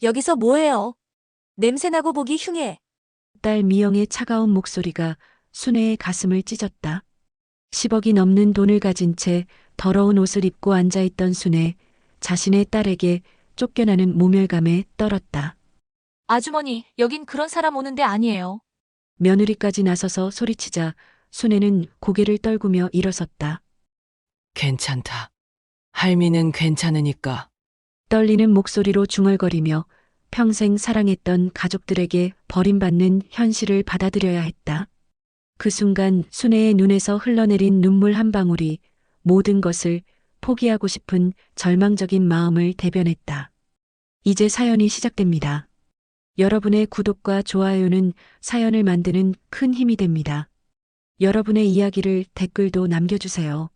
여기서 뭐해요? 냄새나고 보기 흉해. 딸 미영의 차가운 목소리가 순애의 가슴을 찢었다. 10억이 넘는 돈을 가진 채 더러운 옷을 입고 앉아있던 순애, 자신의 딸에게 쫓겨나는 모멸감에 떨었다. 아주머니, 여긴 그런 사람 오는 데 아니에요. 며느리까지 나서서 소리치자 순애는 고개를 떨구며 일어섰다. 괜찮다. 할미는 괜찮으니까. 떨리는 목소리로 중얼거리며 평생 사랑했던 가족들에게 버림받는 현실을 받아들여야 했다. 그 순간 순애의 눈에서 흘러내린 눈물 한 방울이 모든 것을 포기하고 싶은 절망적인 마음을 대변했다. 이제 사연이 시작됩니다. 여러분의 구독과 좋아요는 사연을 만드는 큰 힘이 됩니다. 여러분의 이야기를 댓글도 남겨주세요.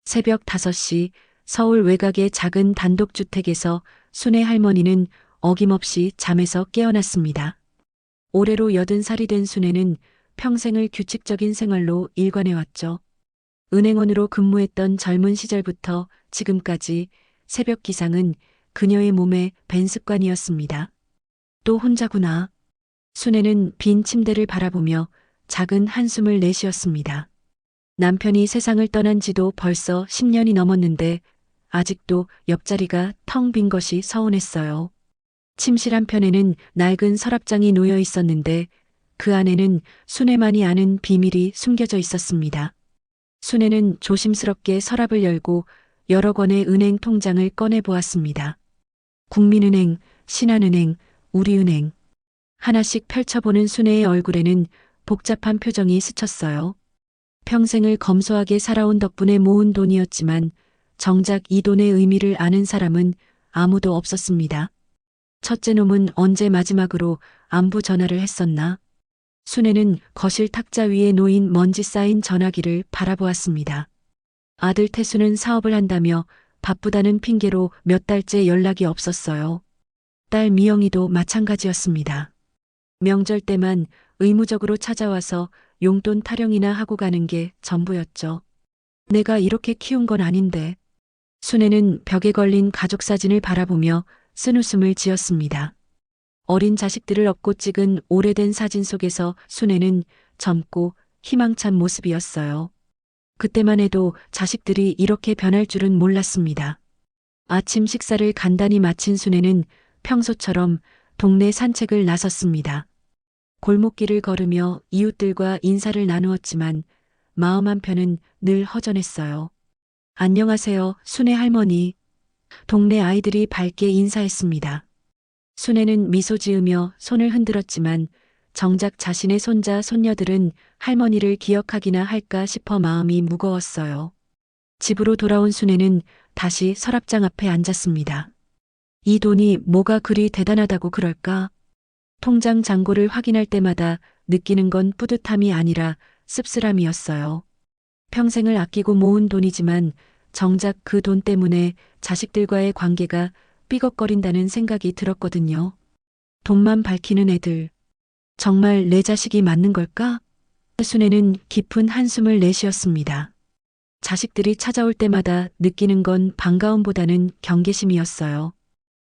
새벽 5시 서울 외곽의 작은 단독주택에서 순애 할머니는 어김없이 잠에서 깨어났습니다. 올해로 80살이 된 순애는 평생을 규칙적인 생활로 일관해왔죠. 은행원으로 근무했던 젊은 시절부터 지금까지 새벽 기상은 그녀의 몸에 밴 습관이었습니다. 또 혼자구나. 순애는 빈 침대를 바라보며 작은 한숨을 내쉬었습니다. 남편이 세상을 떠난 지도 벌써 10년이 넘었는데 아직도 옆자리가 텅 빈 것이 서운했어요. 침실 한편에는 낡은 서랍장이 놓여 있었는데 그 안에는 순애만이 아는 비밀이 숨겨져 있었습니다. 순애는 조심스럽게 서랍을 열고 여러 권의 은행 통장을 꺼내 보았습니다. 국민은행, 신한은행, 우리은행. 하나씩 펼쳐보는 순애의 얼굴에는 복잡한 표정이 스쳤어요. 평생을 검소하게 살아온 덕분에 모은 돈이었지만 정작 이 돈의 의미를 아는 사람은 아무도 없었습니다. 첫째 놈은 언제 마지막으로 안부 전화를 했었나? 순애는 거실 탁자 위에 놓인 먼지 쌓인 전화기를 바라보았습니다. 아들 태수는 사업을 한다며 바쁘다는 핑계로 몇 달째 연락이 없었어요. 딸 미영이도 마찬가지였습니다. 명절 때만 의무적으로 찾아와서 용돈 타령이나 하고 가는 게 전부였죠. 내가 이렇게 키운 건 아닌데. 순애는 벽에 걸린 가족 사진을 바라보며 쓴웃음을 지었습니다. 어린 자식들을 업고 찍은 오래된 사진 속에서 순애는 젊고 희망찬 모습이었어요. 그때만 해도 자식들이 이렇게 변할 줄은 몰랐습니다. 아침 식사를 간단히 마친 순애는 평소처럼 동네 산책을 나섰습니다. 골목길을 걸으며 이웃들과 인사를 나누었지만 마음 한편은 늘 허전했어요. 안녕하세요, 순애 할머니. 동네 아이들이 밝게 인사했습니다. 순애는 미소 지으며 손을 흔들었지만 정작 자신의 손자, 손녀들은 할머니를 기억하기나 할까 싶어 마음이 무거웠어요. 집으로 돌아온 순애는 다시 서랍장 앞에 앉았습니다. 이 돈이 뭐가 그리 대단하다고 그럴까? 통장 잔고를 확인할 때마다 느끼는 건 뿌듯함이 아니라 씁쓸함이었어요. 평생을 아끼고 모은 돈이지만 정작 그 돈 때문에 자식들과의 관계가 삐걱거린다는 생각이 들었거든요. 돈만 밝히는 애들. 정말 내 자식이 맞는 걸까? 순애는 깊은 한숨을 내쉬었습니다. 자식들이 찾아올 때마다 느끼는 건 반가움보다는 경계심이었어요.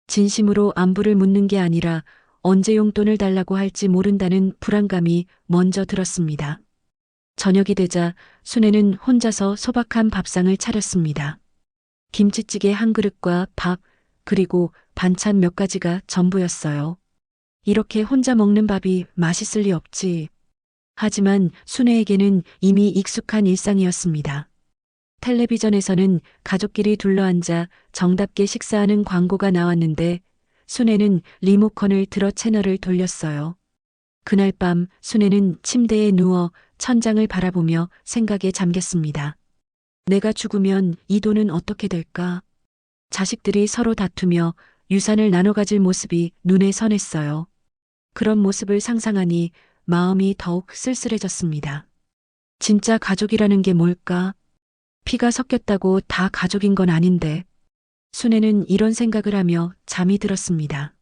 진심으로 안부를 묻는 게 아니라 언제 용돈을 달라고 할지 모른다는 불안감이 먼저 들었습니다. 저녁이 되자 순애는 혼자서 소박한 밥상을 차렸습니다. 김치찌개 한 그릇과 밥, 그리고 반찬 몇 가지가 전부였어요. 이렇게 혼자 먹는 밥이 맛있을 리 없지. 하지만 순애에게는 이미 익숙한 일상이었습니다. 텔레비전에서는 가족끼리 둘러앉아 정답게 식사하는 광고가 나왔는데 순애는 리모컨을 들어 채널을 돌렸어요. 그날 밤 순애는 침대에 누워 천장을 바라보며 생각에 잠겼습니다. 내가 죽으면 이 돈은 어떻게 될까? 자식들이 서로 다투며 유산을 나눠 가질 모습이 눈에 선했어요. 그런 모습을 상상하니 마음이 더욱 쓸쓸해졌습니다. 진짜 가족이라는 게 뭘까? 피가 섞였다고 다 가족인 건 아닌데. 순애는 이런 생각을 하며 잠이 들었습니다.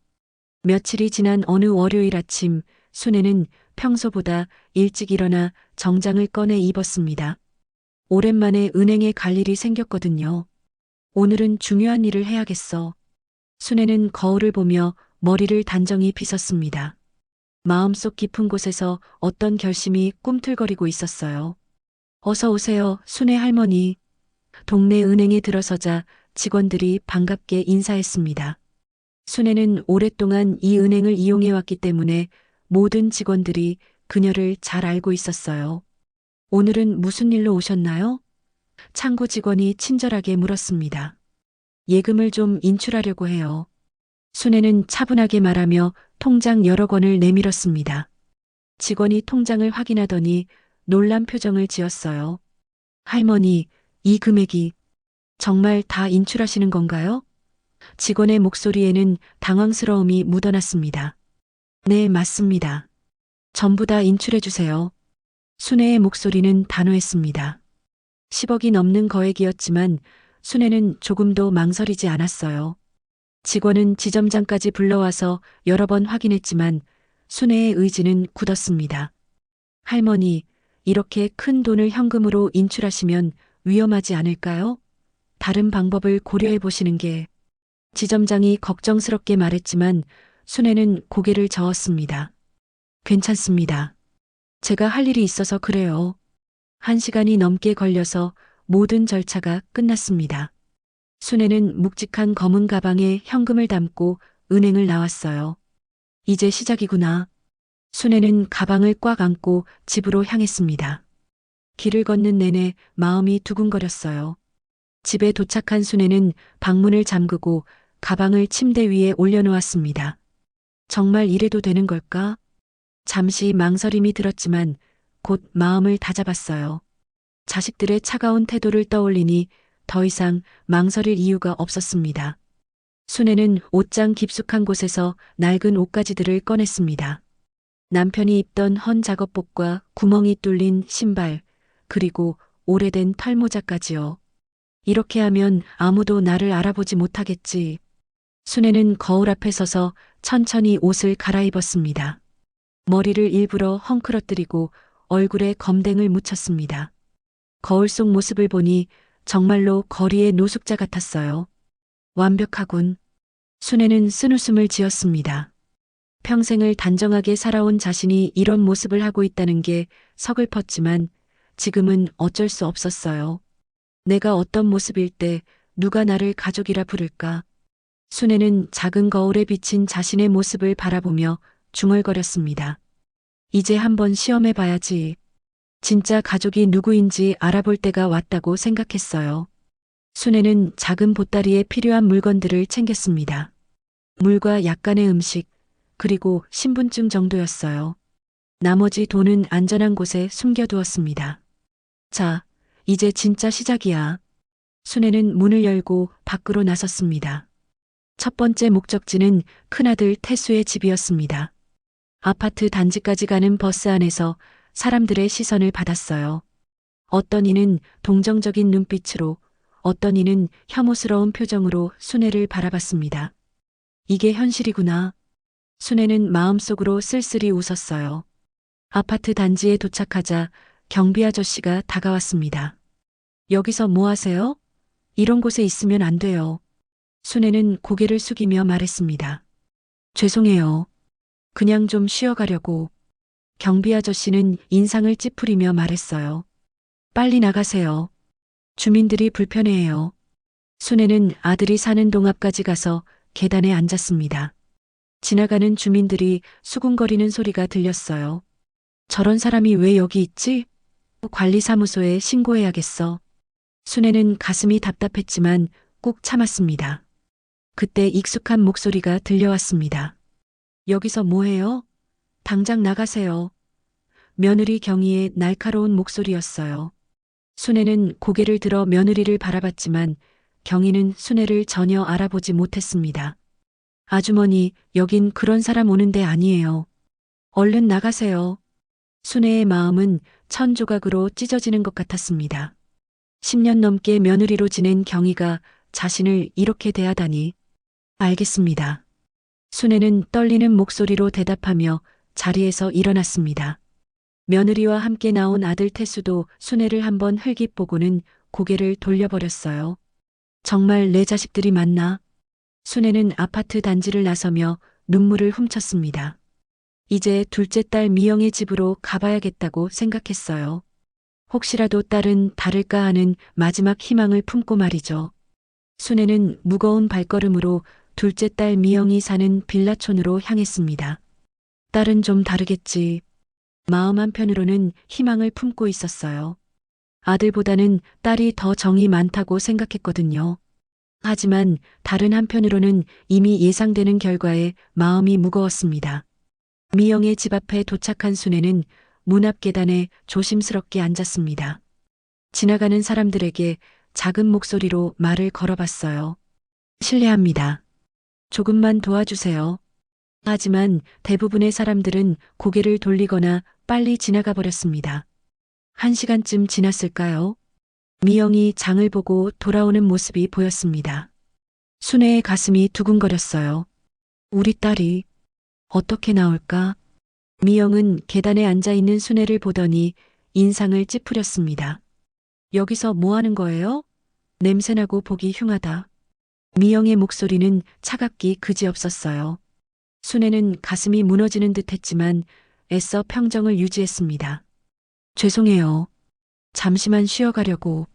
며칠이 지난 어느 월요일 아침 순애는 평소보다 일찍 일어나 정장을 꺼내 입었습니다. 오랜만에 은행에 갈 일이 생겼거든요. 오늘은 중요한 일을 해야겠어. 순애는 거울을 보며 머리를 단정히 빗었습니다. 마음속 깊은 곳에서 어떤 결심이 꿈틀거리고 있었어요. 어서 오세요, 순애 할머니. 동네 은행에 들어서자 직원들이 반갑게 인사했습니다. 순애는 오랫동안 이 은행을 이용해왔기 때문에 모든 직원들이 그녀를 잘 알고 있었어요. 오늘은 무슨 일로 오셨나요? 창구 직원이 친절하게 물었습니다. 예금을 좀 인출하려고 해요. 순애는 차분하게 말하며 통장 여러 권을 내밀었습니다. 직원이 통장을 확인하더니 놀란 표정을 지었어요. 할머니, 이 금액이 정말 다 인출하시는 건가요? 직원의 목소리에는 당황스러움이 묻어났습니다. 네, 맞습니다. 전부 다 인출해 주세요. 순애의 목소리는 단호했습니다. 10억이 넘는 거액이었지만 순애는 조금도 망설이지 않았어요. 직원은 지점장까지 불러와서 여러 번 확인했지만 순애의 의지는 굳었습니다. 할머니, 이렇게 큰 돈을 현금으로 인출하시면 위험하지 않을까요? 다른 방법을 고려해 보시는 게. 지점장이 걱정스럽게 말했지만 순애는 고개를 저었습니다. 괜찮습니다. 제가 할 일이 있어서 그래요. 1시간이 넘게 걸려서 모든 절차가 끝났습니다. 순애는 묵직한 검은 가방에 현금을 담고 은행을 나왔어요. 이제 시작이구나. 순애는 가방을 꽉 안고 집으로 향했습니다. 길을 걷는 내내 마음이 두근거렸어요. 집에 도착한 순애는 방문을 잠그고 가방을 침대 위에 올려놓았습니다. 정말 이래도 되는 걸까? 잠시 망설임이 들었지만 곧 마음을 다잡았어요. 자식들의 차가운 태도를 떠올리니 더 이상 망설일 이유가 없었습니다. 순애는 옷장 깊숙한 곳에서 낡은 옷가지들을 꺼냈습니다. 남편이 입던 헌 작업복과 구멍이 뚫린 신발, 그리고 오래된 털모자까지요. 이렇게 하면 아무도 나를 알아보지 못하겠지. 순애는 거울 앞에 서서 천천히 옷을 갈아입었습니다. 머리를 일부러 헝클어뜨리고 얼굴에 검댕을 묻혔습니다. 거울 속 모습을 보니 정말로 거리의 노숙자 같았어요. 완벽하군. 순애는 쓴웃음을 지었습니다. 평생을 단정하게 살아온 자신이 이런 모습을 하고 있다는 게 서글펐지만 지금은 어쩔 수 없었어요. 내가 어떤 모습일 때 누가 나를 가족이라 부를까? 순애는 작은 거울에 비친 자신의 모습을 바라보며 중얼거렸습니다. 이제 한번 시험해 봐야지. 진짜 가족이 누구인지 알아볼 때가 왔다고 생각했어요. 순애는 작은 보따리에 필요한 물건들을 챙겼습니다. 물과 약간의 음식, 그리고 신분증 정도였어요. 나머지 돈은 안전한 곳에 숨겨두었습니다. 자, 이제 진짜 시작이야. 순애는 문을 열고 밖으로 나섰습니다. 첫 번째 목적지는 큰아들 태수의 집이었습니다. 아파트 단지까지 가는 버스 안에서 사람들의 시선을 받았어요. 어떤 이는 동정적인 눈빛으로, 어떤 이는 혐오스러운 표정으로 순애를 바라봤습니다. 이게 현실이구나. 순애는 마음속으로 쓸쓸히 웃었어요. 아파트 단지에 도착하자 경비 아저씨가 다가왔습니다. 여기서 뭐 하세요? 이런 곳에 있으면 안 돼요. 순애는 고개를 숙이며 말했습니다. 죄송해요. 그냥 좀 쉬어가려고. 경비 아저씨는 인상을 찌푸리며 말했어요. 빨리 나가세요. 주민들이 불편해해요. 순애는 아들이 사는 동 앞까지 가서 계단에 앉았습니다. 지나가는 주민들이 수군거리는 소리가 들렸어요. 저런 사람이 왜 여기 있지? 관리사무소에 신고해야겠어. 순애는 가슴이 답답했지만 꾹 참았습니다. 그때 익숙한 목소리가 들려왔습니다. 여기서 뭐해요? 당장 나가세요. 며느리 경희의 날카로운 목소리였어요. 순애는 고개를 들어 며느리를 바라봤지만 경희는 순애를 전혀 알아보지 못했습니다. 아주머니, 여긴 그런 사람 오는 데 아니에요. 얼른 나가세요. 순애의 마음은 천조각으로 찢어지는 것 같았습니다. 10년 넘게 며느리로 지낸 경희가 자신을 이렇게 대하다니. 알겠습니다. 순애는 떨리는 목소리로 대답하며 자리에서 일어났습니다. 며느리와 함께 나온 아들 태수도 순애를 한번 흘깃 보고는 고개를 돌려버렸어요. 정말 내 자식들이 맞나? 순애는 아파트 단지를 나서며 눈물을 훔쳤습니다. 이제 둘째 딸 미영의 집으로 가봐야겠다고 생각했어요. 혹시라도 딸은 다를까 하는 마지막 희망을 품고 말이죠. 순애는 무거운 발걸음으로 둘째 딸 미영이 사는 빌라촌으로 향했습니다. 딸은 좀 다르겠지. 마음 한편으로는 희망을 품고 있었어요. 아들보다는 딸이 더 정이 많다고 생각했거든요. 하지만 다른 한편으로는 이미 예상되는 결과에 마음이 무거웠습니다. 미영의 집 앞에 도착한 순애는 문 앞 계단에 조심스럽게 앉았습니다. 지나가는 사람들에게 작은 목소리로 말을 걸어봤어요. 실례합니다. 조금만 도와주세요. 하지만 대부분의 사람들은 고개를 돌리거나 빨리 지나가 버렸습니다. 1시간쯤 지났을까요? 미영이 장을 보고 돌아오는 모습이 보였습니다. 순애의 가슴이 두근거렸어요. 우리 딸이 어떻게 나올까? 미영은 계단에 앉아 있는 순애를 보더니 인상을 찌푸렸습니다. 여기서 뭐 하는 거예요? 냄새나고 보기 흉하다. 미영의 목소리는 차갑기 그지없었어요. 순애는 가슴이 무너지는 듯 했지만 애써 평정을 유지했습니다. 죄송해요. 잠시만 쉬어가려고.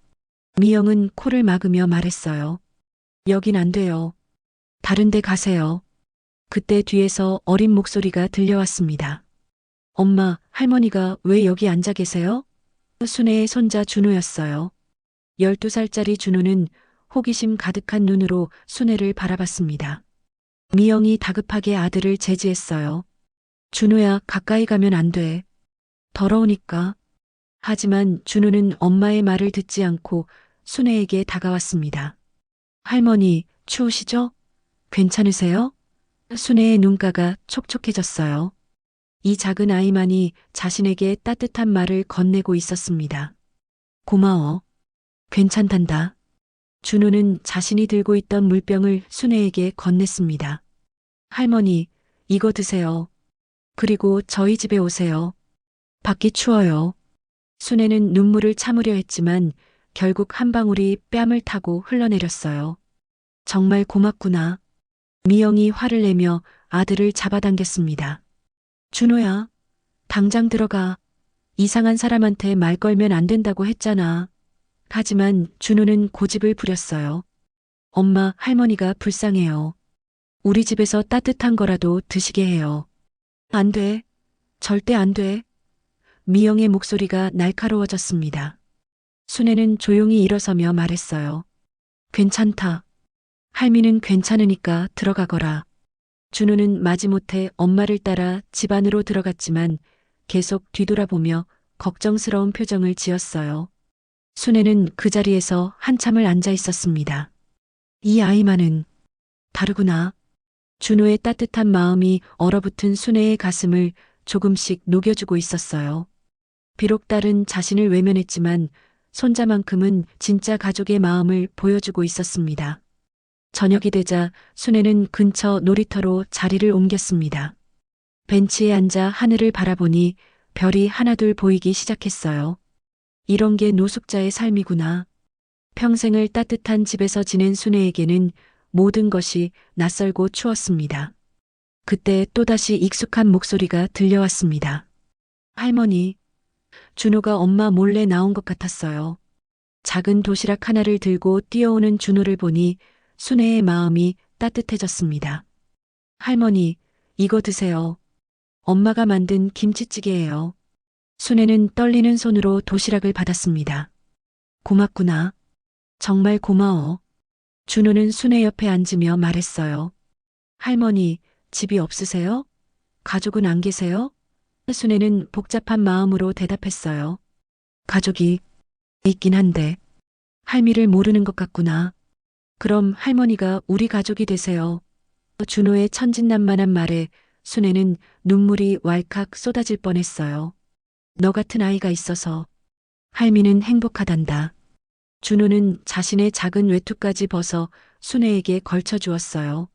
미영은 코를 막으며 말했어요. 여긴 안 돼요. 다른 데 가세요. 그때 뒤에서 어린 목소리가 들려왔습니다. 엄마, 할머니가 왜 여기 앉아 계세요? 순애의 손자 준호였어요. 12살짜리 준호는 호기심 가득한 눈으로 순애를 바라봤습니다. 미영이 다급하게 아들을 제지했어요. 준호야, 가까이 가면 안 돼. 더러우니까. 하지만 준호는 엄마의 말을 듣지 않고 순애에게 다가왔습니다. 할머니, 추우시죠? 괜찮으세요? 순애의 눈가가 촉촉해졌어요. 이 작은 아이만이 자신에게 따뜻한 말을 건네고 있었습니다. 고마워. 괜찮단다. 준호는 자신이 들고 있던 물병을 순애에게 건넸습니다. 할머니, 이거 드세요. 그리고 저희 집에 오세요. 밖이 추워요. 순애는 눈물을 참으려 했지만 결국 한 방울이 뺨을 타고 흘러내렸어요. 정말 고맙구나. 미영이 화를 내며 아들을 잡아당겼습니다. 준호야, 당장 들어가. 이상한 사람한테 말 걸면 안 된다고 했잖아. 하지만 준호는 고집을 부렸어요. 엄마, 할머니가 불쌍해요. 우리 집에서 따뜻한 거라도 드시게 해요. 안 돼. 절대 안 돼. 미영의 목소리가 날카로워졌습니다. 순애는 조용히 일어서며 말했어요. 괜찮다. 할미는 괜찮으니까 들어가거라. 준호는 마지못해 엄마를 따라 집 안으로 들어갔지만 계속 뒤돌아보며 걱정스러운 표정을 지었어요. 순애는 그 자리에서 한참을 앉아 있었습니다. 이 아이만은 다르구나. 준호의 따뜻한 마음이 얼어붙은 순애의 가슴을 조금씩 녹여주고 있었어요. 비록 딸은 자신을 외면했지만 손자만큼은 진짜 가족의 마음을 보여주고 있었습니다. 저녁이 되자 순애는 근처 놀이터로 자리를 옮겼습니다. 벤치에 앉아 하늘을 바라보니 별이 하나둘 보이기 시작했어요. 이런 게 노숙자의 삶이구나. 평생을 따뜻한 집에서 지낸 순애에게는 모든 것이 낯설고 추웠습니다. 그때 또다시 익숙한 목소리가 들려왔습니다. 할머니, 준호가 엄마 몰래 나온 것 같았어요. 작은 도시락 하나를 들고 뛰어오는 준호를 보니 순애의 마음이 따뜻해졌습니다. 할머니, 이거 드세요. 엄마가 만든 김치찌개예요. 순애는 떨리는 손으로 도시락을 받았습니다. 고맙구나. 정말 고마워. 준호는 순애 옆에 앉으며 말했어요. 할머니, 집이 없으세요? 가족은 안 계세요? 순애는 복잡한 마음으로 대답했어요. 가족이 있긴 한데 할미를 모르는 것 같구나. 그럼 할머니가 우리 가족이 되세요. 준호의 천진난만한 말에 순애는 눈물이 왈칵 쏟아질 뻔했어요. 너 같은 아이가 있어서 할미는 행복하단다. 준호는 자신의 작은 외투까지 벗어 순애에게 걸쳐 주었어요.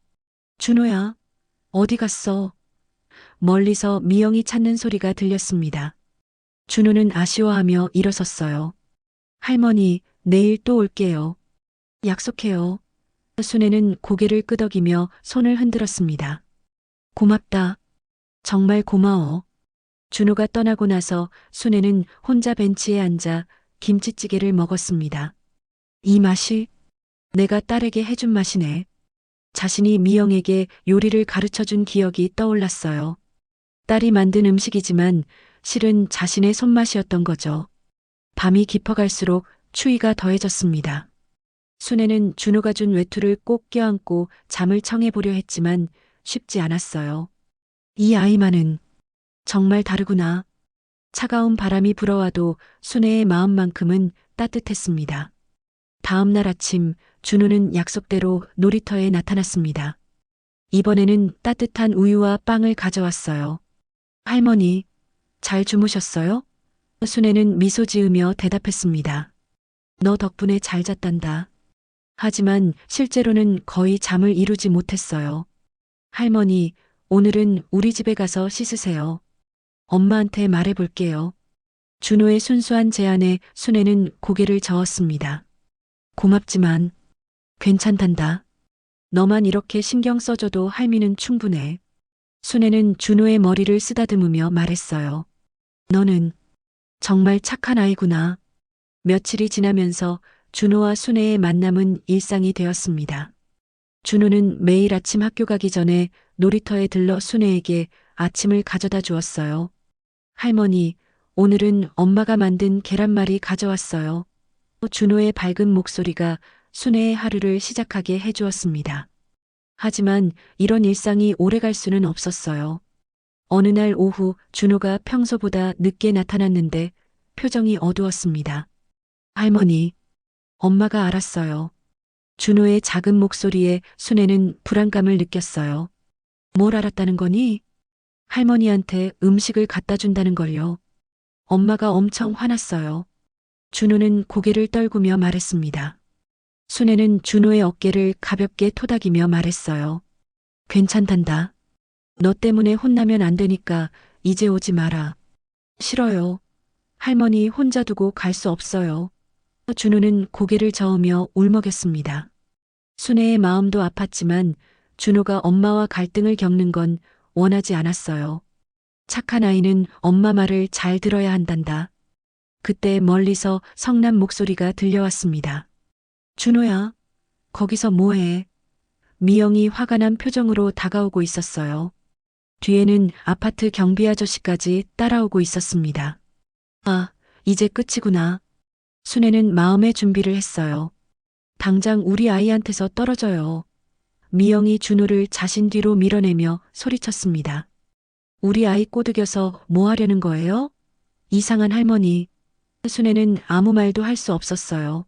준호야, 어디 갔어? 멀리서 미영이 찾는 소리가 들렸습니다. 준호는 아쉬워하며 일어섰어요. 할머니, 내일 또 올게요. 약속해요. 순애는 고개를 끄덕이며 손을 흔들었습니다. 고맙다. 정말 고마워. 준호가 떠나고 나서 순애는 혼자 벤치에 앉아 김치찌개를 먹었습니다. 이 맛이 내가 딸에게 해준 맛이네. 자신이 미영에게 요리를 가르쳐 준 기억이 떠올랐어요. 딸이 만든 음식이지만 실은 자신의 손맛이었던 거죠. 밤이 깊어갈수록 추위가 더해졌습니다. 순애는 준호가 준 외투를 꼭 껴안고 잠을 청해보려 했지만 쉽지 않았어요. 이 아이만은 정말 다르구나. 차가운 바람이 불어와도 순애의 마음만큼은 따뜻했습니다. 다음 날 아침 준호는 약속대로 놀이터에 나타났습니다. 이번에는 따뜻한 우유와 빵을 가져왔어요. 할머니, 잘 주무셨어요? 순애는 미소 지으며 대답했습니다. 너 덕분에 잘 잤단다. 하지만 실제로는 거의 잠을 이루지 못했어요. 할머니, 오늘은 우리 집에 가서 씻으세요. 엄마한테 말해볼게요. 준호의 순수한 제안에 순애는 고개를 저었습니다. 고맙지만 괜찮단다. 너만 이렇게 신경 써줘도 할미는 충분해. 순애는 준호의 머리를 쓰다듬으며 말했어요. 너는 정말 착한 아이구나. 며칠이 지나면서 준호와 순애의 만남은 일상이 되었습니다. 준호는 매일 아침 학교 가기 전에 놀이터에 들러 순애에게 아침을 가져다 주었어요. 할머니, 오늘은 엄마가 만든 계란말이 가져왔어요. 준호의 밝은 목소리가 순애의 하루를 시작하게 해주었습니다. 하지만 이런 일상이 오래갈 수는 없었어요. 어느 날 오후 준호가 평소보다 늦게 나타났는데 표정이 어두웠습니다. 할머니, 엄마가 알았어요. 준호의 작은 목소리에 순애는 불안감을 느꼈어요. 뭘 알았다는 거니? 할머니한테 음식을 갖다 준다는 걸요. 엄마가 엄청 화났어요. 준호는 고개를 떨구며 말했습니다. 순애는 준호의 어깨를 가볍게 토닥이며 말했어요. 괜찮단다. 너 때문에 혼나면 안 되니까 이제 오지 마라. 싫어요. 할머니 혼자 두고 갈 수 없어요. 준호는 고개를 저으며 울먹였습니다. 순애의 마음도 아팠지만 준호가 엄마와 갈등을 겪는 건 원하지 않았어요. 착한 아이는 엄마 말을 잘 들어야 한단다. 그때 멀리서 성난 목소리가 들려왔습니다. 준호야, 거기서 뭐해? 미영이 화가 난 표정으로 다가오고 있었어요. 뒤에는 아파트 경비 아저씨까지 따라오고 있었습니다. 아, 이제 끝이구나. 순애는 마음의 준비를 했어요. 당장 우리 아이한테서 떨어져요. 미영이 준호를 자신 뒤로 밀어내며 소리쳤습니다. 우리 아이 꼬드겨서 뭐 하려는 거예요? 이상한 할머니. 순애는 아무 말도 할 수 없었어요.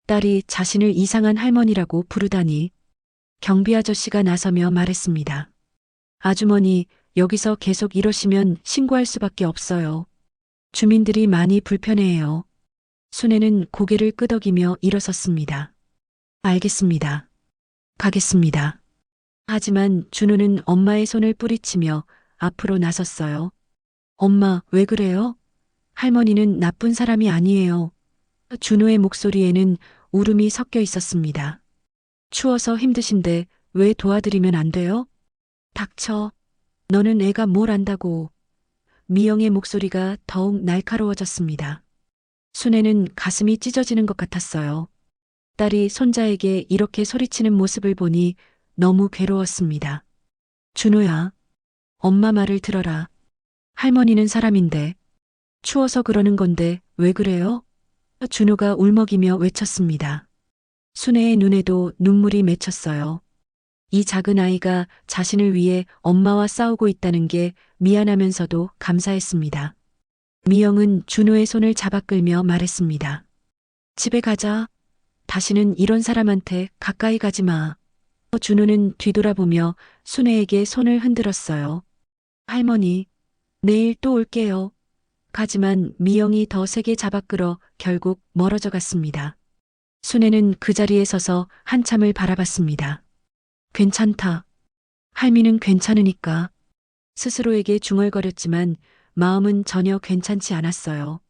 딸이 자신을 이상한 할머니라고 부르다니. 경비 아저씨가 나서며 말했습니다. 아주머니, 여기서 계속 이러시면 신고할 수밖에 없어요. 주민들이 많이 불편해해요. 순애는 고개를 끄덕이며 일어섰습니다. 알겠습니다. 가겠습니다. 하지만 준호는 엄마의 손을 뿌리치며 앞으로 나섰어요. 엄마, 왜 그래요? 할머니는 나쁜 사람이 아니에요. 준호의 목소리에는 울음이 섞여 있었습니다. 추워서 힘드신데 왜 도와드리면 안 돼요? 닥쳐. 너는 애가 뭘 안다고. 미영의 목소리가 더욱 날카로워졌습니다. 순애는 가슴이 찢어지는 것 같았어요. 딸이 손자에게 이렇게 소리치는 모습을 보니 너무 괴로웠습니다. 준호야, 엄마 말을 들어라. 할머니는 사람인데. 추워서 그러는 건데 왜 그래요? 준호가 울먹이며 외쳤습니다. 순애의 눈에도 눈물이 맺혔어요. 이 작은 아이가 자신을 위해 엄마와 싸우고 있다는 게 미안하면서도 감사했습니다. 미영은 준호의 손을 잡아 끌며 말했습니다. 집에 가자. 다시는 이런 사람한테 가까이 가지 마. 준호는 뒤돌아보며 순애에게 손을 흔들었어요. 할머니, 내일 또 올게요. 하지만 미영이 더 세게 잡아 끌어 결국 멀어져 갔습니다. 순애는 그 자리에 서서 한참을 바라봤습니다. 괜찮다. 할미는 괜찮으니까. 스스로에게 중얼거렸지만 마음은 전혀 괜찮지 않았어요.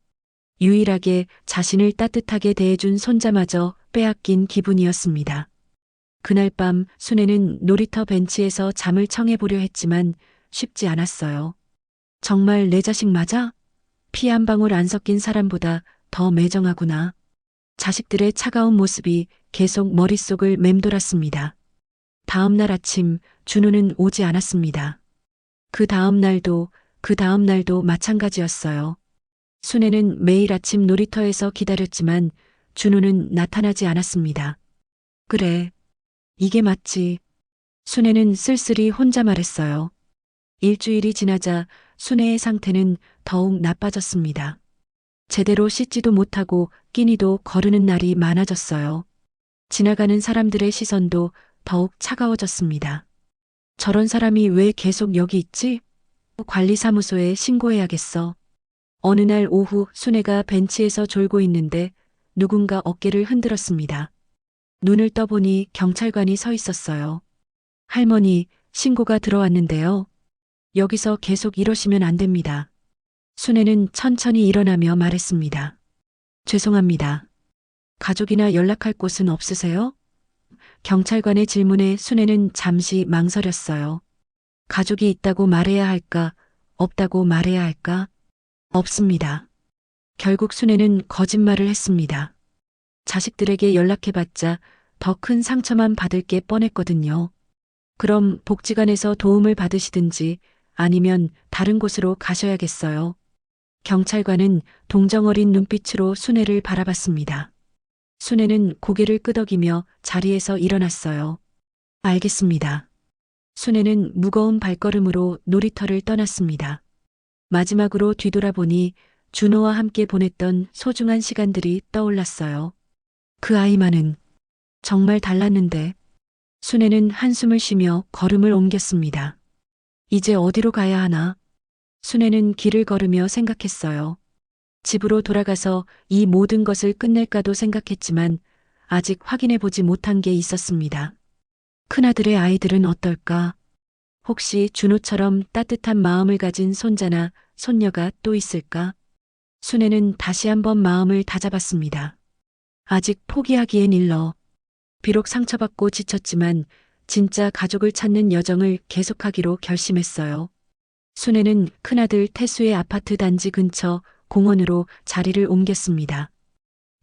유일하게 자신을 따뜻하게 대해준 손자마저 빼앗긴 기분이었습니다. 그날 밤 순애는 놀이터 벤치에서 잠을 청해보려 했지만 쉽지 않았어요. 정말 내 자식 맞아? 피 한 방울 안 섞인 사람보다 더 매정하구나. 자식들의 차가운 모습이 계속 머릿속을 맴돌았습니다. 다음 날 아침 준호는 오지 않았습니다. 그 다음 날도 마찬가지였어요. 순애는 매일 아침 놀이터에서 기다렸지만 준호는 나타나지 않았습니다. 그래, 이게 맞지. 순애는 쓸쓸히 혼자 말했어요. 일주일이 지나자 순애의 상태는 더욱 나빠졌습니다. 제대로 씻지도 못하고 끼니도 거르는 날이 많아졌어요. 지나가는 사람들의 시선도 더욱 차가워졌습니다. 저런 사람이 왜 계속 여기 있지? 관리사무소에 신고해야겠어. 어느 날 오후 순애가 벤치에서 졸고 있는데 누군가 어깨를 흔들었습니다. 눈을 떠보니 경찰관이 서 있었어요. 할머니, 신고가 들어왔는데요. 여기서 계속 이러시면 안 됩니다. 순애는 천천히 일어나며 말했습니다. 죄송합니다. 가족이나 연락할 곳은 없으세요? 경찰관의 질문에 순애는 잠시 망설였어요. 가족이 있다고 말해야 할까, 없다고 말해야 할까? 없습니다. 결국 순애는 거짓말을 했습니다. 자식들에게 연락해봤자 더 큰 상처만 받을 게 뻔했거든요. 그럼 복지관에서 도움을 받으시든지 아니면 다른 곳으로 가셔야겠어요. 경찰관은 동정어린 눈빛으로 순애를 바라봤습니다. 순애는 고개를 끄덕이며 자리에서 일어났어요. 알겠습니다. 순애는 무거운 발걸음으로 놀이터를 떠났습니다. 마지막으로 뒤돌아보니 준호와 함께 보냈던 소중한 시간들이 떠올랐어요. 그 아이만은 정말 달랐는데. 순애는 한숨을 쉬며 걸음을 옮겼습니다. 이제 어디로 가야 하나? 순애는 길을 걸으며 생각했어요. 집으로 돌아가서 이 모든 것을 끝낼까도 생각했지만 아직 확인해 보지 못한 게 있었습니다. 큰아들의 아이들은 어떨까? 혹시 준호처럼 따뜻한 마음을 가진 손자나 손녀가 또 있을까? 순애는 다시 한번 마음을 다잡았습니다. 아직 포기하기엔 일러. 비록 상처받고 지쳤지만 진짜 가족을 찾는 여정을 계속하기로 결심했어요. 순애는 큰아들 태수의 아파트 단지 근처 공원으로 자리를 옮겼습니다.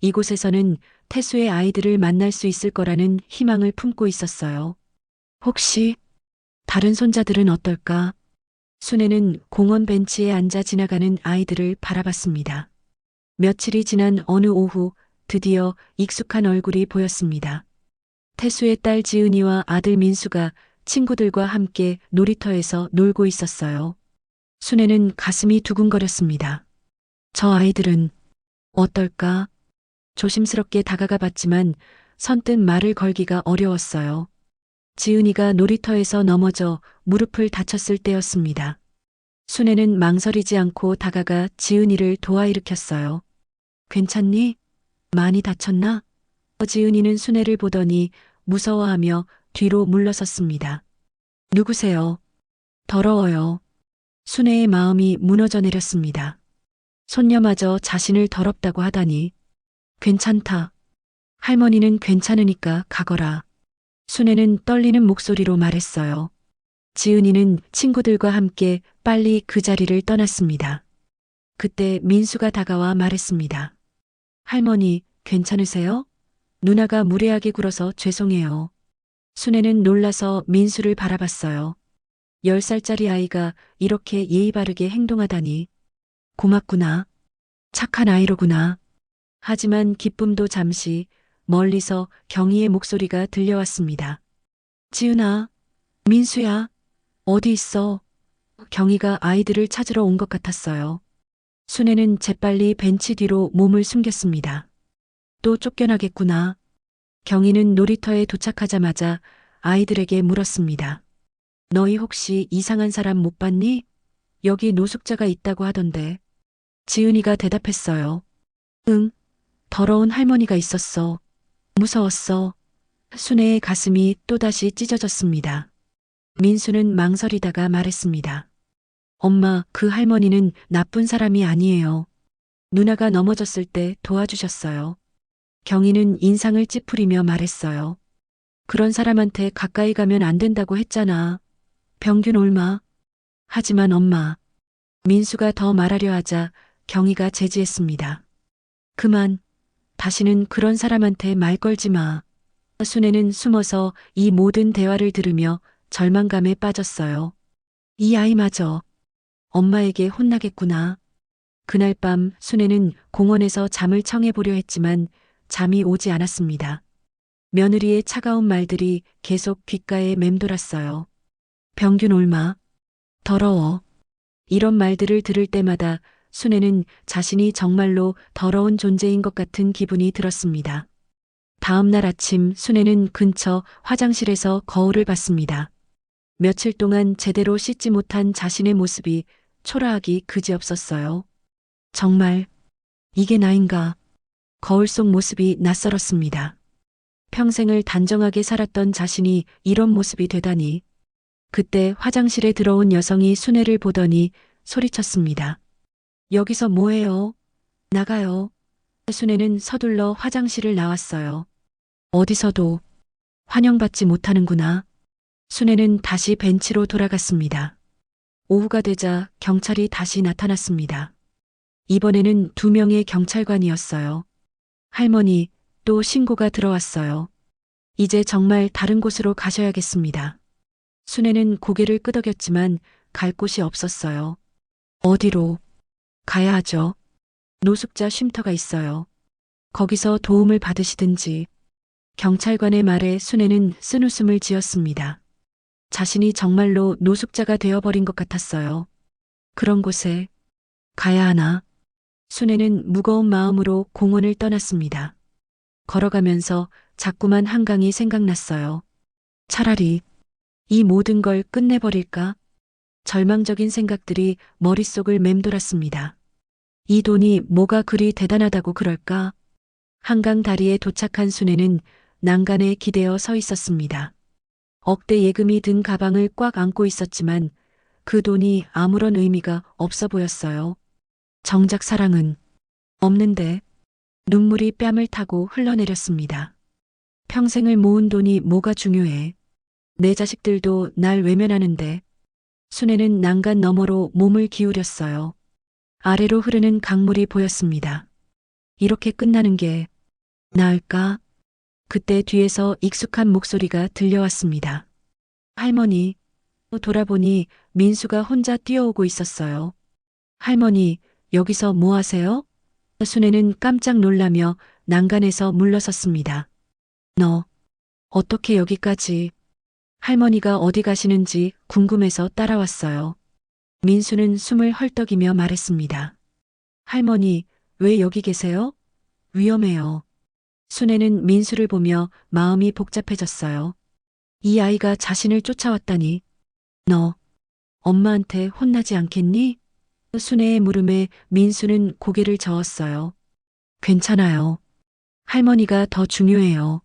이곳에서는 태수의 아이들을 만날 수 있을 거라는 희망을 품고 있었어요. 혹시 다른 손자들은 어떨까? 순애는 공원 벤치에 앉아 지나가는 아이들을 바라봤습니다. 며칠이 지난 어느 오후 드디어 익숙한 얼굴이 보였습니다. 태수의 딸 지은이와 아들 민수가 친구들과 함께 놀이터에서 놀고 있었어요. 순애는 가슴이 두근거렸습니다. 저 아이들은 어떨까? 조심스럽게 다가가 봤지만 선뜻 말을 걸기가 어려웠어요. 지은이가 놀이터에서 넘어져 무릎을 다쳤을 때였습니다. 순애는 망설이지 않고 다가가 지은이를 도와 일으켰어요. 괜찮니? 많이 다쳤나? 지은이는 순애를 보더니 무서워하며 뒤로 물러섰습니다. 누구세요? 더러워요. 순애의 마음이 무너져 내렸습니다. 손녀마저 자신을 더럽다고 하다니. 괜찮다. 할머니는 괜찮으니까 가거라. 순애는 떨리는 목소리로 말했어요. 지은이는 친구들과 함께 빨리 그 자리를 떠났습니다. 그때 민수가 다가와 말했습니다. 할머니, 괜찮으세요? 누나가 무례하게 굴어서 죄송해요. 순애는 놀라서 민수를 바라봤어요. 10살짜리 아이가 이렇게 예의 바르게 행동하다니. 고맙구나. 착한 아이로구나. 하지만 기쁨도 잠시 멀리서 경희의 목소리가 들려왔습니다. 지은아, 민수야, 어디 있어? 경희가 아이들을 찾으러 온 것 같았어요. 순애는 재빨리 벤치 뒤로 몸을 숨겼습니다. 또 쫓겨나겠구나. 경희는 놀이터에 도착하자마자 아이들에게 물었습니다. 너희 혹시 이상한 사람 못 봤니? 여기 노숙자가 있다고 하던데. 지은이가 대답했어요. 응, 더러운 할머니가 있었어. 무서웠어. 순애의 가슴이 또다시 찢어졌습니다. 민수는 망설이다가 말했습니다. 엄마, 그 할머니는 나쁜 사람이 아니에요. 누나가 넘어졌을 때 도와주셨어요. 경희는 인상을 찌푸리며 말했어요. 그런 사람한테 가까이 가면 안 된다고 했잖아. 병균 옮아. 하지만 엄마. 민수가 더 말하려 하자 경희가 제지했습니다. 그만. 다시는 그런 사람한테 말 걸지 마. 순애는 숨어서 이 모든 대화를 들으며 절망감에 빠졌어요. 이 아이마저 엄마에게 혼나겠구나. 그날 밤 순애는 공원에서 잠을 청해보려 했지만 잠이 오지 않았습니다. 며느리의 차가운 말들이 계속 귓가에 맴돌았어요. 병균 옮아. 더러워. 이런 말들을 들을 때마다 순애는 자신이 정말로 더러운 존재인 것 같은 기분이 들었습니다. 다음 날 아침 순애는 근처 화장실에서 거울을 봤습니다. 며칠 동안 제대로 씻지 못한 자신의 모습이 초라하기 그지없었어요. 정말 이게 나인가? 거울 속 모습이 낯설었습니다. 평생을 단정하게 살았던 자신이 이런 모습이 되다니. 그때 화장실에 들어온 여성이 순애를 보더니 소리쳤습니다. 여기서 뭐해요? 나가요. 순애는 서둘러 화장실을 나왔어요. 어디서도 환영받지 못하는구나. 순애는 다시 벤치로 돌아갔습니다. 오후가 되자 경찰이 다시 나타났습니다. 이번에는 2명의 경찰관이었어요. 할머니, 또 신고가 들어왔어요. 이제 정말 다른 곳으로 가셔야겠습니다. 순애는 고개를 끄덕였지만 갈 곳이 없었어요. 어디로 가야 하죠? 노숙자 쉼터가 있어요. 거기서 도움을 받으시든지. 경찰관의 말에 순애는 쓴웃음을 지었습니다. 자신이 정말로 노숙자가 되어버린 것 같았어요. 그런 곳에 가야 하나? 순애는 무거운 마음으로 공원을 떠났습니다. 걸어가면서 자꾸만 한강이 생각났어요. 차라리 이 모든 걸 끝내버릴까? 절망적인 생각들이 머릿속을 맴돌았습니다. 이 돈이 뭐가 그리 대단하다고 그럴까? 한강 다리에 도착한 순애는 난간에 기대어 서 있었습니다. 억대 예금이 든 가방을 꽉 안고 있었지만 그 돈이 아무런 의미가 없어 보였어요. 정작 사랑은 없는데. 눈물이 뺨을 타고 흘러내렸습니다. 평생을 모은 돈이 뭐가 중요해. 내 자식들도 날 외면하는데. 순애는 난간 너머로 몸을 기울였어요. 아래로 흐르는 강물이 보였습니다. 이렇게 끝나는 게 나을까? 그때 뒤에서 익숙한 목소리가 들려왔습니다. 할머니. 돌아보니 민수가 혼자 뛰어오고 있었어요. 할머니, 여기서 뭐 하세요? 순애는 깜짝 놀라며 난간에서 물러섰습니다. 너, 어떻게 여기까지? 할머니가 어디 가시는지 궁금해서 따라왔어요. 민수는 숨을 헐떡이며 말했습니다. 할머니, 왜 여기 계세요? 위험해요. 순애는 민수를 보며 마음이 복잡해졌어요. 이 아이가 자신을 쫓아왔다니. 너, 엄마한테 혼나지 않겠니? 순애의 물음에 민수는 고개를 저었어요. 괜찮아요. 할머니가 더 중요해요.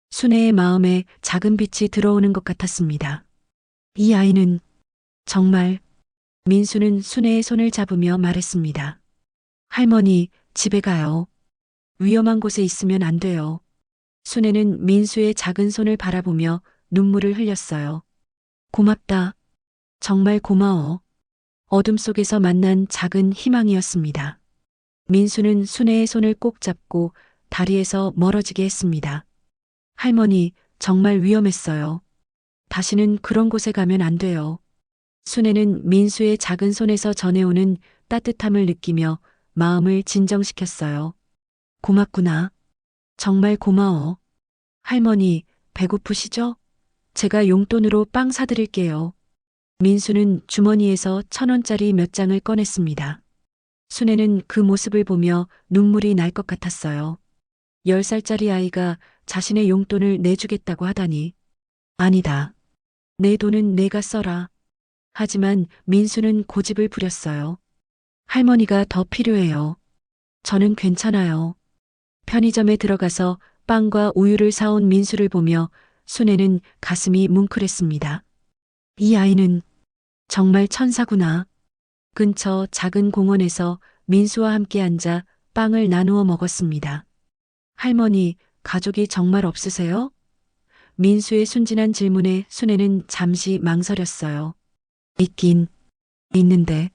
순애의 마음에 작은 빛이 들어오는 것 같았습니다. 이 아이는 정말. 민수는 순애의 손을 잡으며 말했습니다. 할머니, 집에 가요. 위험한 곳에 있으면 안 돼요. 순애는 민수의 작은 손을 바라보며 눈물을 흘렸어요. 고맙다. 정말 고마워. 어둠 속에서 만난 작은 희망이었습니다. 민수는 순애의 손을 꼭 잡고 다리에서 멀어지게 했습니다. 할머니, 정말 위험했어요. 다시는 그런 곳에 가면 안 돼요. 순애는 민수의 작은 손에서 전해오는 따뜻함을 느끼며 마음을 진정시켰어요. 고맙구나. 정말 고마워. 할머니, 배고프시죠? 제가 용돈으로 빵 사드릴게요. 민수는 주머니에서 1,000원짜리 몇 장을 꺼냈습니다. 순애는 그 모습을 보며 눈물이 날 것 같았어요. 10살짜리 아이가 자신의 용돈을 내주겠다고 하다니. 아니다. 내 돈은 내가 써라. 하지만 민수는 고집을 부렸어요. 할머니가 더 필요해요. 저는 괜찮아요. 편의점에 들어가서 빵과 우유를 사온 민수를 보며 순애는 가슴이 뭉클했습니다. 이 아이는 정말 천사구나. 근처 작은 공원에서 민수와 함께 앉아 빵을 나누어 먹었습니다. 할머니, 가족이 정말 없으세요? 민수의 순진한 질문에 순애는 잠시 망설였어요. 있긴 있는데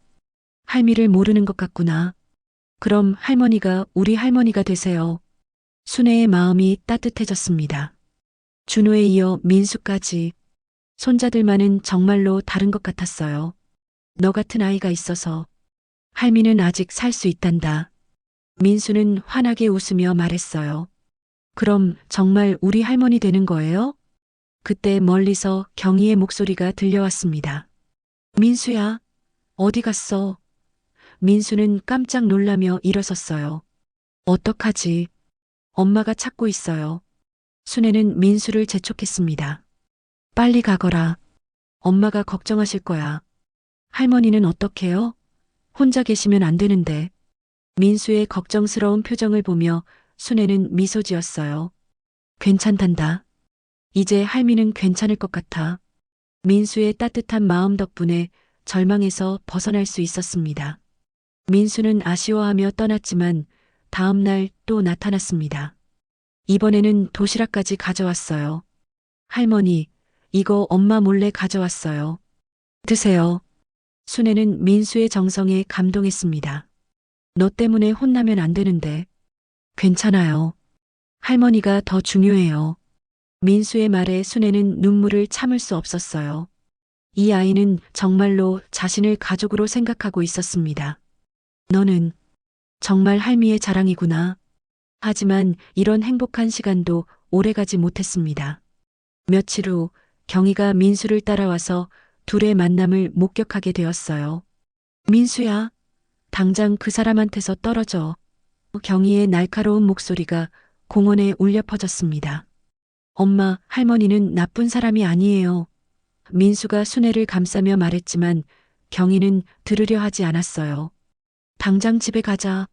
할미를 모르는 것 같구나. 그럼 할머니가 우리 할머니가 되세요. 순애의 마음이 따뜻해졌습니다. 준호에 이어 민수까지 손자들만은 정말로 다른 것 같았어요. 너 같은 아이가 있어서 할미는 아직 살 수 있단다. 민수는 환하게 웃으며 말했어요. 그럼 정말 우리 할머니 되는 거예요? 그때 멀리서 경희의 목소리가 들려왔습니다. 민수야, 어디 갔어? 민수는 깜짝 놀라며 일어섰어요. 어떡하지? 엄마가 찾고 있어요. 순애는 민수를 재촉했습니다. 빨리 가거라. 엄마가 걱정하실 거야. 할머니는 어떡해요? 혼자 계시면 안 되는데. 민수의 걱정스러운 표정을 보며 순애는 미소 지었어요. 괜찮단다. 이제 할미는 괜찮을 것 같아. 민수의 따뜻한 마음 덕분에 절망에서 벗어날 수 있었습니다. 민수는 아쉬워하며 떠났지만 다음 날 또 나타났습니다. 이번에는 도시락까지 가져왔어요. 할머니, 이거 엄마 몰래 가져왔어요. 드세요. 순애는 민수의 정성에 감동했습니다. 너 때문에 혼나면 안 되는데. 괜찮아요. 할머니가 더 중요해요. 민수의 말에 순애는 눈물을 참을 수 없었어요. 이 아이는 정말로 자신을 가족으로 생각하고 있었습니다. 너는 정말 할미의 자랑이구나. 하지만 이런 행복한 시간도 오래가지 못했습니다. 며칠 후 경희가 민수를 따라와서 둘의 만남을 목격하게 되었어요. 민수야, 당장 그 사람한테서 떨어져. 경희의 날카로운 목소리가 공원에 울려 퍼졌습니다. 엄마, 할머니는 나쁜 사람이 아니에요. 민수가 순애를 감싸며 말했지만 경희는 들으려 하지 않았어요. 당장 집에 가자.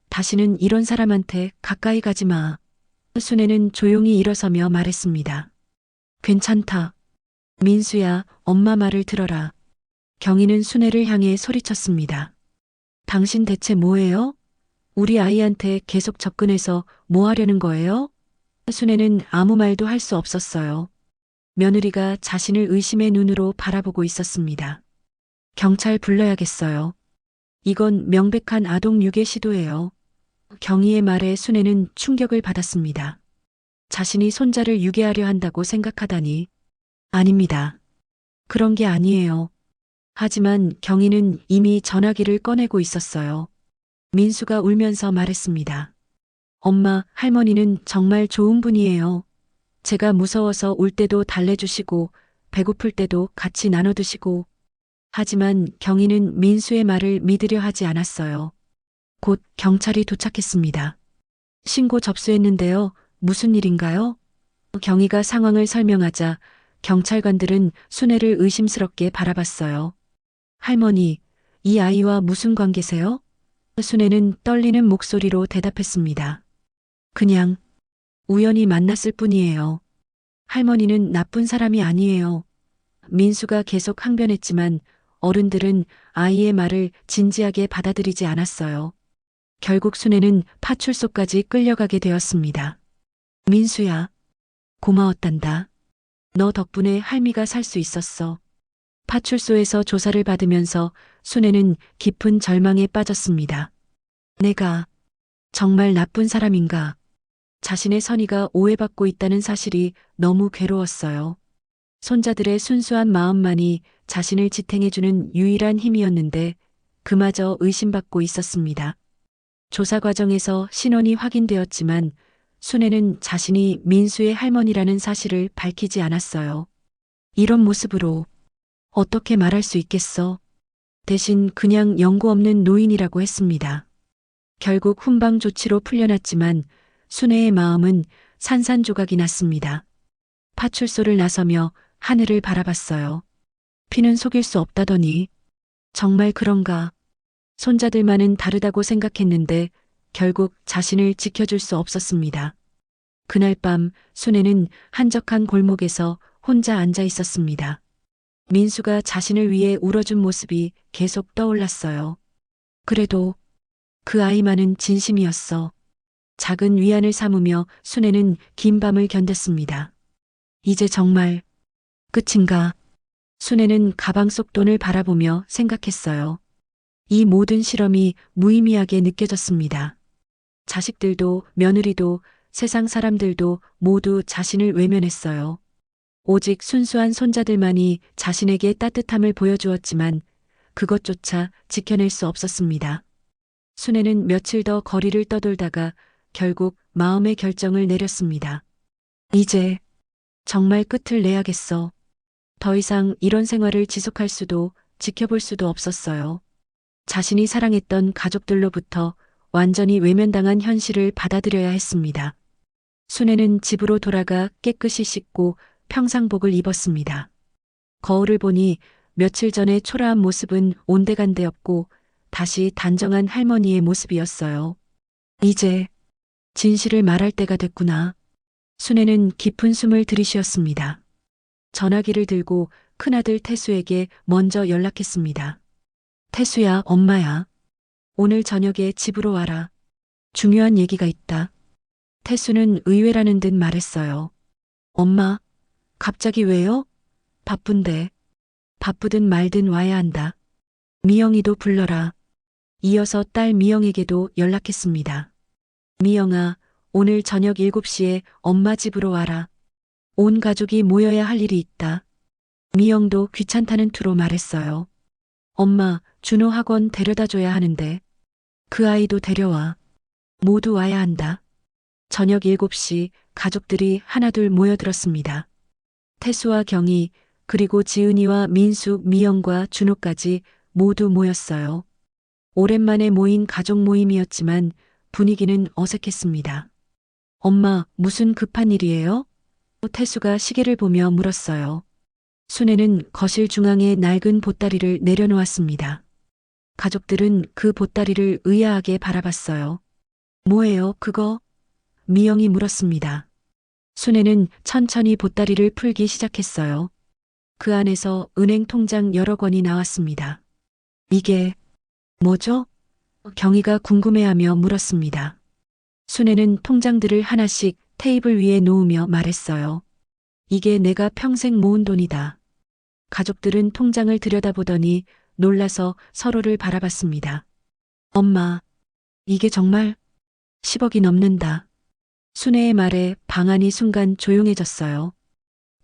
다시는 이런 사람한테 가까이 가지 마. 순애는 조용히 일어서며 말했습니다. 괜찮다. 민수야, 엄마 말을 들어라. 경희는 순애를 향해 소리쳤습니다. 당신 대체 뭐예요? 우리 아이한테 계속 접근해서 뭐 하려는 거예요? 순애는 아무 말도 할 수 없었어요. 며느리가 자신을 의심의 눈으로 바라보고 있었습니다. 경찰 불러야겠어요. 이건 명백한 아동 유괴 시도예요. 경희의 말에 순애는 충격을 받았습니다. 자신이 손자를 유괴하려 한다고 생각하다니. 아닙니다. 그런 게 아니에요. 하지만 경희는 이미 전화기를 꺼내고 있었어요. 민수가 울면서 말했습니다. 엄마, 할머니는 정말 좋은 분이에요. 제가 무서워서 울 때도 달래주시고 배고플 때도 같이 나눠 드시고. 하지만 경희는 민수의 말을 믿으려 하지 않았어요. 곧 경찰이 도착했습니다. 신고 접수했는데요. 무슨 일인가요? 경희가 상황을 설명하자 경찰관들은 순애를 의심스럽게 바라봤어요. 할머니, 이 아이와 무슨 관계세요? 순애는 떨리는 목소리로 대답했습니다. 그냥 우연히 만났을 뿐이에요. 할머니는 나쁜 사람이 아니에요. 민수가 계속 항변했지만 어른들은 아이의 말을 진지하게 받아들이지 않았어요. 결국 순애는 파출소까지 끌려가게 되었습니다. 민수야, 고마웠단다. 너 덕분에 할미가 살 수 있었어. 파출소에서 조사를 받으면서 순애는 깊은 절망에 빠졌습니다. 내가 정말 나쁜 사람인가? 자신의 선의가 오해받고 있다는 사실이 너무 괴로웠어요. 손자들의 순수한 마음만이 자신을 지탱해주는 유일한 힘이었는데 그마저 의심받고 있었습니다. 조사 과정에서 신원이 확인되었지만 순애는 자신이 민수의 할머니라는 사실을 밝히지 않았어요. 이런 모습으로 어떻게 말할 수 있겠어? 대신 그냥 연고 없는 노인이라고 했습니다. 결국 훈방 조치로 풀려났지만 순애의 마음은 산산조각이 났습니다. 파출소를 나서며 하늘을 바라봤어요. 피는 속일 수 없다더니 정말 그런가? 손자들만은 다르다고 생각했는데 결국 자신을 지켜줄 수 없었습니다. 그날 밤 순애는 한적한 골목에서 혼자 앉아 있었습니다. 민수가 자신을 위해 울어준 모습이 계속 떠올랐어요. 그래도 그 아이만은 진심이었어. 작은 위안을 삼으며 순애는 긴 밤을 견뎠습니다. 이제 정말 끝인가? 순애는 가방 속 돈을 바라보며 생각했어요. 이 모든 실험이 무의미하게 느껴졌습니다. 자식들도 며느리도 세상 사람들도 모두 자신을 외면했어요. 오직 순수한 손자들만이 자신에게 따뜻함을 보여주었지만 그것조차 지켜낼 수 없었습니다. 순애는 며칠 더 거리를 떠돌다가 결국 마음의 결정을 내렸습니다. 이제 정말 끝을 내야겠어. 더 이상 이런 생활을 지속할 수도 지켜볼 수도 없었어요. 자신이 사랑했던 가족들로부터 완전히 외면당한 현실을 받아들여야 했습니다. 순애는 집으로 돌아가 깨끗이 씻고 평상복을 입었습니다. 거울을 보니 며칠 전의 초라한 모습은 온데간데 없고 다시 단정한 할머니의 모습이었어요. 이제 진실을 말할 때가 됐구나. 순애는 깊은 숨을 들이쉬었습니다. 전화기를 들고 큰아들 태수에게 먼저 연락했습니다. 태수야, 엄마야. 오늘 저녁에 집으로 와라. 중요한 얘기가 있다. 태수는 의외라는 듯 말했어요. 엄마, 갑자기 왜요? 바쁜데. 바쁘든 말든 와야 한다. 미영이도 불러라. 이어서 딸 미영에게도 연락했습니다. 미영아, 오늘 저녁 7시에 엄마 집으로 와라. 온 가족이 모여야 할 일이 있다. 미영도 귀찮다는 투로 말했어요. 엄마, 준호 학원 데려다 줘야 하는데. 그 아이도 데려와. 모두 와야 한다. 저녁 7시 가족들이 하나둘 모여들었습니다. 태수와 경희, 그리고 지은이와 민수, 미영과 준호까지 모두 모였어요. 오랜만에 모인 가족 모임이었지만 분위기는 어색했습니다. 엄마, 무슨 급한 일이에요? 태수가 시계를 보며 물었어요. 순애는 거실 중앙에 낡은 보따리를 내려놓았습니다. 가족들은 그 보따리를 의아하게 바라봤어요. 뭐예요, 그거? 미영이 물었습니다. 순애는 천천히 보따리를 풀기 시작했어요. 그 안에서 은행 통장 여러 권이 나왔습니다. 이게 뭐죠? 경희가 궁금해하며 물었습니다. 순애는 통장들을 하나씩 테이블 위에 놓으며 말했어요. 이게 내가 평생 모은 돈이다. 가족들은 통장을 들여다보더니 놀라서 서로를 바라봤습니다. 엄마, 이게 정말 10억이 넘는다. 순애의 말에 방 안이 순간 조용해졌어요.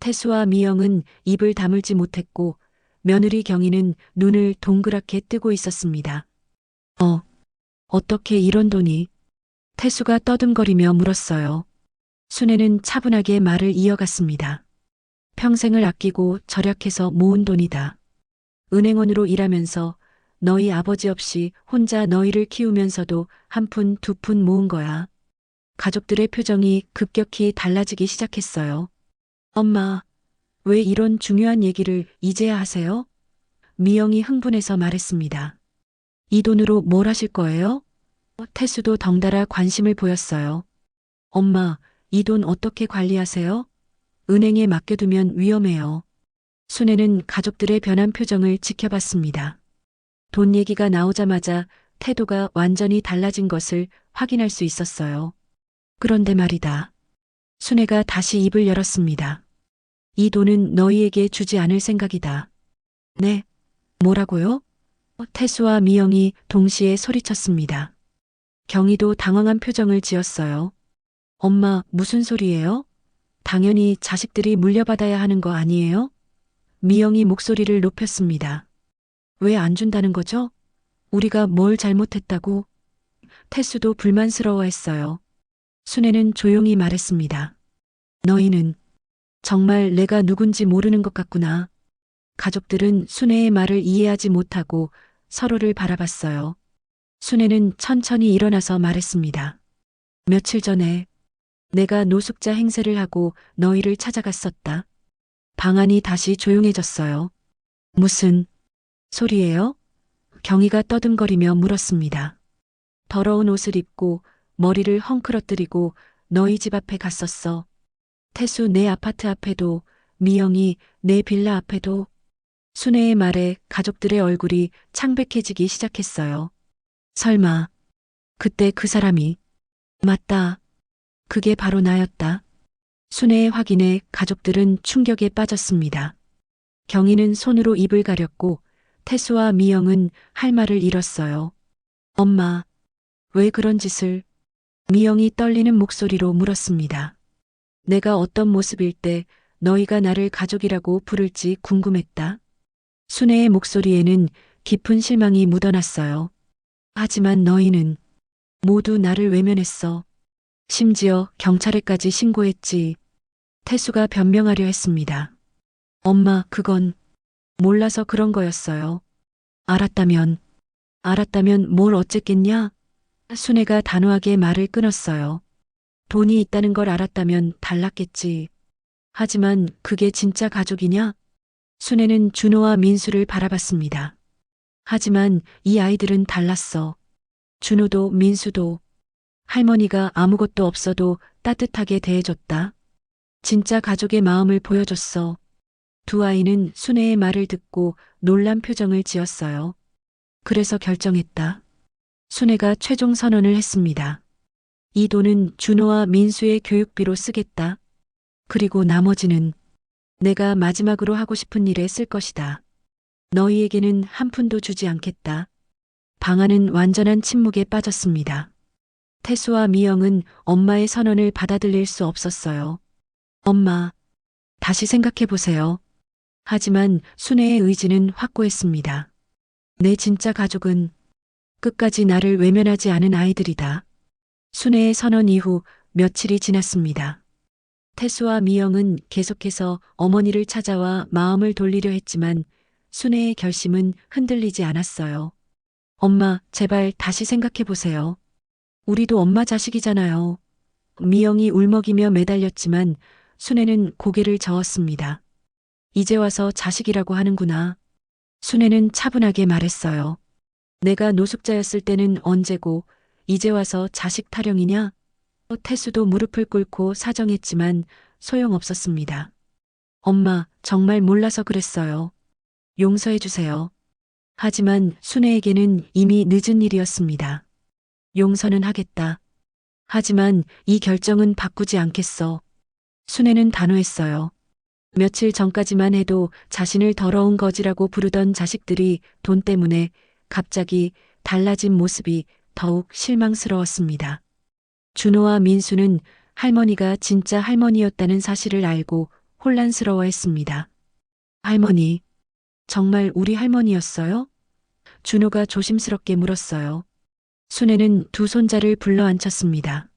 태수와 미영은 입을 다물지 못했고 며느리 경희는 눈을 동그랗게 뜨고 있었습니다. 어떻게 이런 돈이? 태수가 떠듬거리며 물었어요. 순애는 차분하게 말을 이어갔습니다. 평생을 아끼고 절약해서 모은 돈이다. 은행원으로 일하면서 너희 아버지 없이 혼자 너희를 키우면서도 한 푼, 두 푼 모은 거야. 가족들의 표정이 급격히 달라지기 시작했어요. 엄마, 왜 이런 중요한 얘기를 이제야 하세요? 미영이 흥분해서 말했습니다. 이 돈으로 뭘 하실 거예요? 태수도 덩달아 관심을 보였어요. 엄마, 이 돈 어떻게 관리하세요? 은행에 맡겨두면 위험해요. 순애는 가족들의 변한 표정을 지켜봤습니다. 돈 얘기가 나오자마자 태도가 완전히 달라진 것을 확인할 수 있었어요. 그런데 말이다. 순애가 다시 입을 열었습니다. 이 돈은 너희에게 주지 않을 생각이다. 네? 뭐라고요? 태수와 미영이 동시에 소리쳤습니다. 경희도 당황한 표정을 지었어요. 엄마, 무슨 소리예요? 당연히 자식들이 물려받아야 하는 거 아니에요? 미영이 목소리를 높였습니다. 왜 안 준다는 거죠? 우리가 뭘 잘못했다고? 태수도 불만스러워했어요. 순애는 조용히 말했습니다. 너희는 정말 내가 누군지 모르는 것 같구나. 가족들은 순애의 말을 이해하지 못하고 서로를 바라봤어요. 순애는 천천히 일어나서 말했습니다. 며칠 전에 내가 노숙자 행세를 하고 너희를 찾아갔었다. 방 안이 다시 조용해졌어요. 무슨 소리예요? 경희가 떠듬거리며 물었습니다. 더러운 옷을 입고 머리를 헝클어뜨리고 너희 집 앞에 갔었어. 태수 내 아파트 앞에도, 미영이 내 빌라 앞에도. 순애의 말에 가족들의 얼굴이 창백해지기 시작했어요. 설마 그때 그 사람이? 맞다. 그게 바로 나였다. 순애의 확인에 가족들은 충격에 빠졌습니다. 경희는 손으로 입을 가렸고 태수와 미영은 할 말을 잃었어요. 엄마, 왜 그런 짓을? 미영이 떨리는 목소리로 물었습니다. 내가 어떤 모습일 때 너희가 나를 가족이라고 부를지 궁금했다. 순애의 목소리에는 깊은 실망이 묻어났어요. 하지만 너희는 모두 나를 외면했어. 심지어 경찰에까지 신고했지. 태수가 변명하려 했습니다. 엄마, 그건 몰라서 그런 거였어요. 알았다면 뭘 어쨌겠냐? 순애가 단호하게 말을 끊었어요. 돈이 있다는 걸 알았다면 달랐겠지. 하지만 그게 진짜 가족이냐? 순애는 준호와 민수를 바라봤습니다. 하지만 이 아이들은 달랐어. 준호도 민수도 할머니가 아무것도 없어도 따뜻하게 대해줬다. 진짜 가족의 마음을 보여줬어. 두 아이는 순애의 말을 듣고 놀란 표정을 지었어요. 그래서 결정했다. 순애가 최종 선언을 했습니다. 이 돈은 준호와 민수의 교육비로 쓰겠다. 그리고 나머지는 내가 마지막으로 하고 싶은 일에 쓸 것이다. 너희에게는 한 푼도 주지 않겠다. 방아는 완전한 침묵에 빠졌습니다. 태수와 미영은 엄마의 선언을 받아들일 수 없었어요. 엄마, 다시 생각해 보세요. 하지만 순애의 의지는 확고했습니다. 내 진짜 가족은 끝까지 나를 외면하지 않은 아이들이다. 순애의 선언 이후 며칠이 지났습니다. 태수와 미영은 계속해서 어머니를 찾아와 마음을 돌리려 했지만 순애의 결심은 흔들리지 않았어요. 엄마, 제발 다시 생각해 보세요. 우리도 엄마 자식이잖아요. 미영이 울먹이며 매달렸지만 순애는 고개를 저었습니다. 이제 와서 자식이라고 하는구나. 순애는 차분하게 말했어요. 내가 노숙자였을 때는 언제고 이제 와서 자식 타령이냐? 태수도 무릎을 꿇고 사정했지만 소용없었습니다. 엄마, 정말 몰라서 그랬어요. 용서해 주세요. 하지만 순애에게는 이미 늦은 일이었습니다. 용서는 하겠다. 하지만 이 결정은 바꾸지 않겠어. 순애는 단호했어요. 며칠 전까지만 해도 자신을 더러운 거지라고 부르던 자식들이 돈 때문에 갑자기 달라진 모습이 더욱 실망스러웠습니다. 준호와 민수는 할머니가 진짜 할머니였다는 사실을 알고 혼란스러워했습니다. 할머니, 정말 우리 할머니였어요? 준호가 조심스럽게 물었어요. 순애는 두 손자를 불러 앉혔습니다.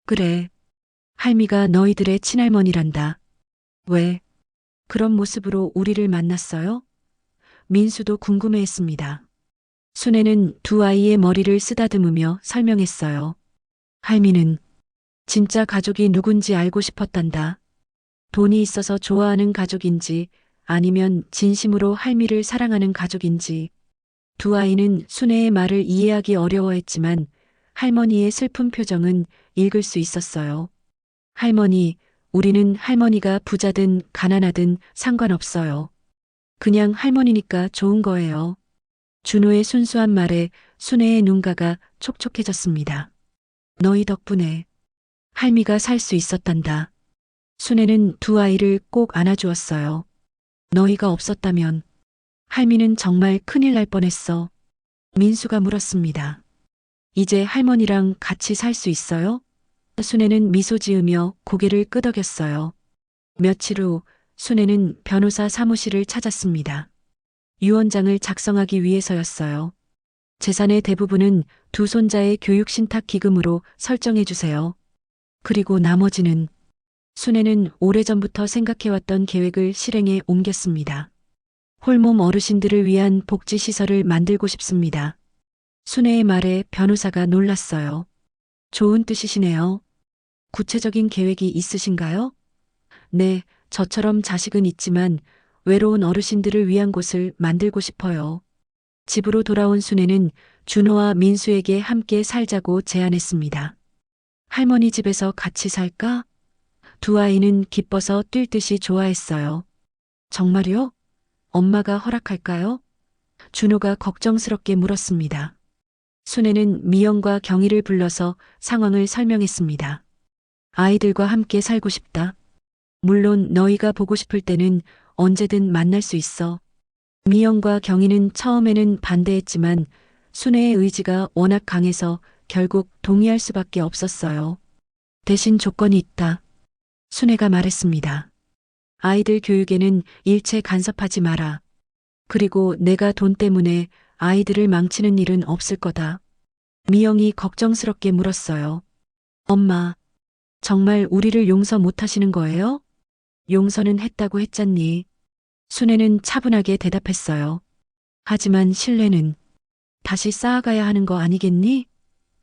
그래, 할미가 너희들의 친할머니란다. 왜 그런 모습으로 우리를 만났어요? 민수도 궁금해했습니다. 순애는 두 아이의 머리를 쓰다듬으며 설명했어요. 할미는 진짜 가족이 누군지 알고 싶었단다. 돈이 있어서 좋아하는 가족인지 아니면 진심으로 할미를 사랑하는 가족인지. 두 아이는 순애의 말을 이해하기 어려워했지만 할머니의 슬픈 표정은 읽을 수 있었어요. 할머니, 우리는 할머니가 부자든 가난하든 상관없어요. 그냥 할머니니까 좋은 거예요. 준호의 순수한 말에 순애의 눈가가 촉촉해졌습니다. 너희 덕분에 할미가 살 수 있었단다. 순애는 두 아이를 꼭 안아주었어요. 너희가 없었다면 할미는 정말 큰일 날 뻔했어. 민수가 물었습니다. 이제 할머니랑 같이 살 수 있어요? 순애는 미소 지으며 고개를 끄덕였어요. 며칠 후 순애는 변호사 사무실을 찾았습니다. 유언장을 작성하기 위해서였어요. 재산의 대부분은 두 손자의 교육신탁 기금으로 설정해 주세요. 그리고 나머지는 순애는 오래전부터 생각해왔던 계획을 실행에 옮겼습니다. 홀몸 어르신들을 위한 복지시설을 만들고 싶습니다. 순애의 말에 변호사가 놀랐어요. 좋은 뜻이시네요. 구체적인 계획이 있으신가요? 네, 저처럼 자식은 있지만 외로운 어르신들을 위한 곳을 만들고 싶어요. 집으로 돌아온 순애는 준호와 민수에게 함께 살자고 제안했습니다. 할머니 집에서 같이 살까? 두 아이는 기뻐서 뛸 듯이 좋아했어요. 정말요? 엄마가 허락할까요? 준호가 걱정스럽게 물었습니다. 순애는 미영과 경희를 불러서 상황을 설명했습니다. 아이들과 함께 살고 싶다. 물론 너희가 보고 싶을 때는 언제든 만날 수 있어. 미영과 경희는 처음에는 반대했지만 순애의 의지가 워낙 강해서 결국 동의할 수밖에 없었어요. 대신 조건이 있다. 순애가 말했습니다. 아이들 교육에는 일체 간섭하지 마라. 그리고 내가 돈 때문에 아이들을 망치는 일은 없을 거다. 미영이 걱정스럽게 물었어요. 엄마, 정말 우리를 용서 못 하시는 거예요? 용서는 했다고 했잖니. 순애는 차분하게 대답했어요. 하지만 신뢰는 다시 쌓아가야 하는 거 아니겠니?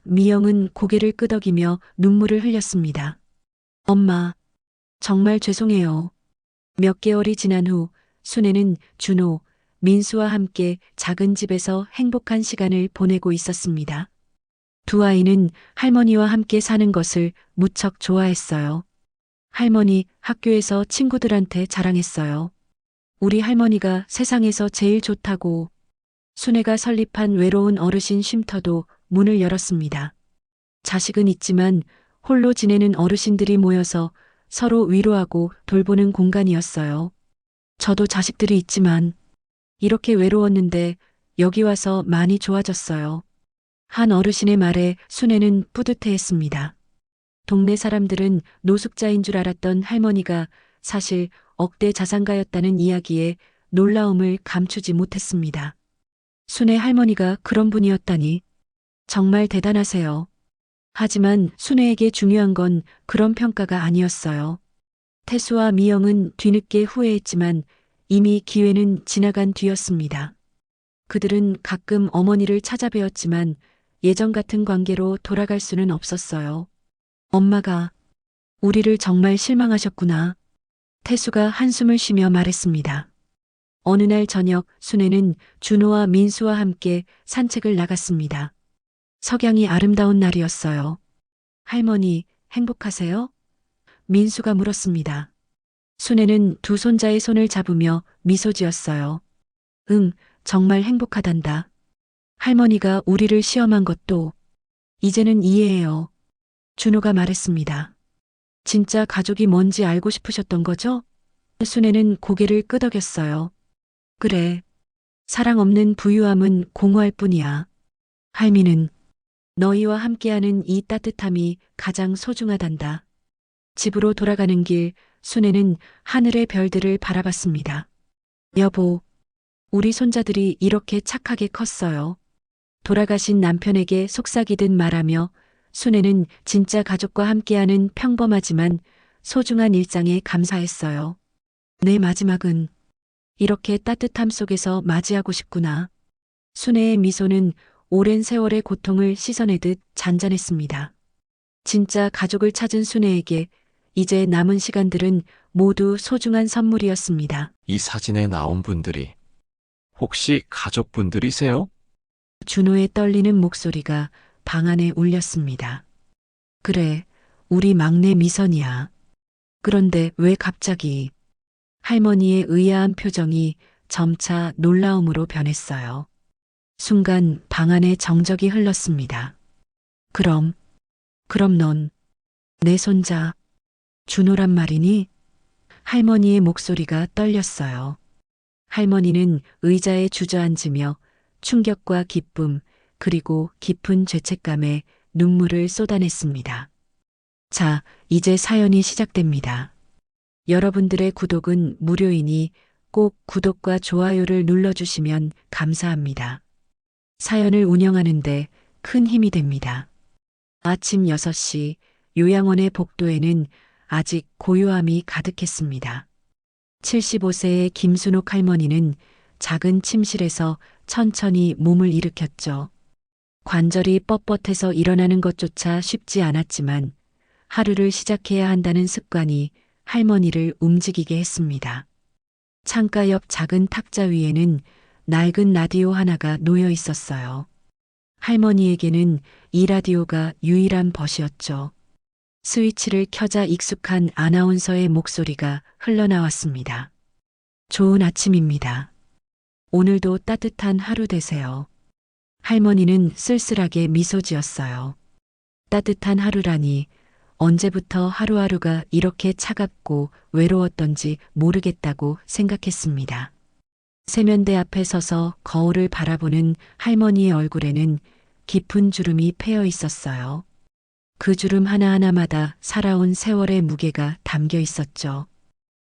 미영은 고개를 끄덕이며 눈물을 흘렸습니다. 엄마, 정말 죄송해요. 몇 개월이 지난 후 순애는 준호, 민수와 함께 작은 집에서 행복한 시간을 보내고 있었습니다. 두 아이는 할머니와 함께 사는 것을 무척 좋아했어요. 할머니 학교에서 친구들한테 자랑했어요. 우리 할머니가 세상에서 제일 좋다고. 순애가 설립한 외로운 어르신 쉼터도 문을 열었습니다. 자식은 있지만 홀로 지내는 어르신들이 모여서 서로 위로하고 돌보는 공간이었어요. 저도 자식들이 있지만 이렇게 외로웠는데 여기 와서 많이 좋아졌어요. 한 어르신의 말에 순애는 뿌듯해했습니다. 동네 사람들은 노숙자인 줄 알았던 할머니가 사실 억대 자산가였다는 이야기에 놀라움을 감추지 못했습니다. 순애 할머니가 그런 분이었다니 정말 대단하세요. 하지만 순애에게 중요한 건 그런 평가가 아니었어요. 태수와 미영은 뒤늦게 후회했지만 이미 기회는 지나간 뒤였습니다. 그들은 가끔 어머니를 찾아뵈었지만 예전 같은 관계로 돌아갈 수는 없었어요. 엄마가 우리를 정말 실망하셨구나. 태수가 한숨을 쉬며 말했습니다. 어느 날 저녁 순애는 준호와 민수와 함께 산책을 나갔습니다. 석양이 아름다운 날이었어요. 할머니, 행복하세요? 민수가 물었습니다. 순애는 두 손자의 손을 잡으며 미소 지었어요. 응, 정말 행복하단다. 할머니가 우리를 시험한 것도 이제는 이해해요. 준호가 말했습니다. 진짜 가족이 뭔지 알고 싶으셨던 거죠? 순애는 고개를 끄덕였어요. 그래. 사랑 없는 부유함은 공허할 뿐이야. 할미는 너희와 함께하는 이 따뜻함이 가장 소중하단다. 집으로 돌아가는 길 순애는 하늘의 별들을 바라봤습니다. 여보, 우리 손자들이 이렇게 착하게 컸어요. 돌아가신 남편에게 속삭이듯 말하며 순애는 진짜 가족과 함께하는 평범하지만 소중한 일상에 감사했어요. 내 마지막은 이렇게 따뜻함 속에서 맞이하고 싶구나. 순애의 미소는 오랜 세월의 고통을 씻어내듯 잔잔했습니다. 진짜 가족을 찾은 순애에게 이제 남은 시간들은 모두 소중한 선물이었습니다. 이 사진에 나온 분들이 혹시 가족분들이세요? 준호의 떨리는 목소리가 방 안에 울렸습니다. 그래, 우리 막내 미선이야. 그런데 왜 갑자기? 할머니의 의아한 표정이 점차 놀라움으로 변했어요. 순간 방 안에 정적이 흘렀습니다. 그럼 넌 내 손자 준호란 말이니? 할머니의 목소리가 떨렸어요. 할머니는 의자에 주저앉으며 충격과 기쁨 그리고 깊은 죄책감에 눈물을 쏟아냈습니다. 자, 이제 사연이 시작됩니다. 여러분들의 구독은 무료이니 꼭 구독과 좋아요를 눌러주시면 감사합니다. 사연을 운영하는데 큰 힘이 됩니다. 아침 6시 요양원의 복도에는 아직 고요함이 가득했습니다. 75세의 김순옥 할머니는 작은 침실에서 천천히 몸을 일으켰죠. 관절이 뻣뻣해서 일어나는 것조차 쉽지 않았지만 하루를 시작해야 한다는 습관이 할머니를 움직이게 했습니다. 창가 옆 작은 탁자 위에는 낡은 라디오 하나가 놓여 있었어요. 할머니에게는 이 라디오가 유일한 벗이었죠. 스위치를 켜자 익숙한 아나운서의 목소리가 흘러나왔습니다. 좋은 아침입니다. 오늘도 따뜻한 하루 되세요. 할머니는 쓸쓸하게 미소 지었어요. 따뜻한 하루라니 언제부터 하루하루가 이렇게 차갑고 외로웠던지 모르겠다고 생각했습니다. 세면대 앞에 서서 거울을 바라보는 할머니의 얼굴에는 깊은 주름이 패여 있었어요. 그 주름 하나하나마다 살아온 세월의 무게가 담겨 있었죠.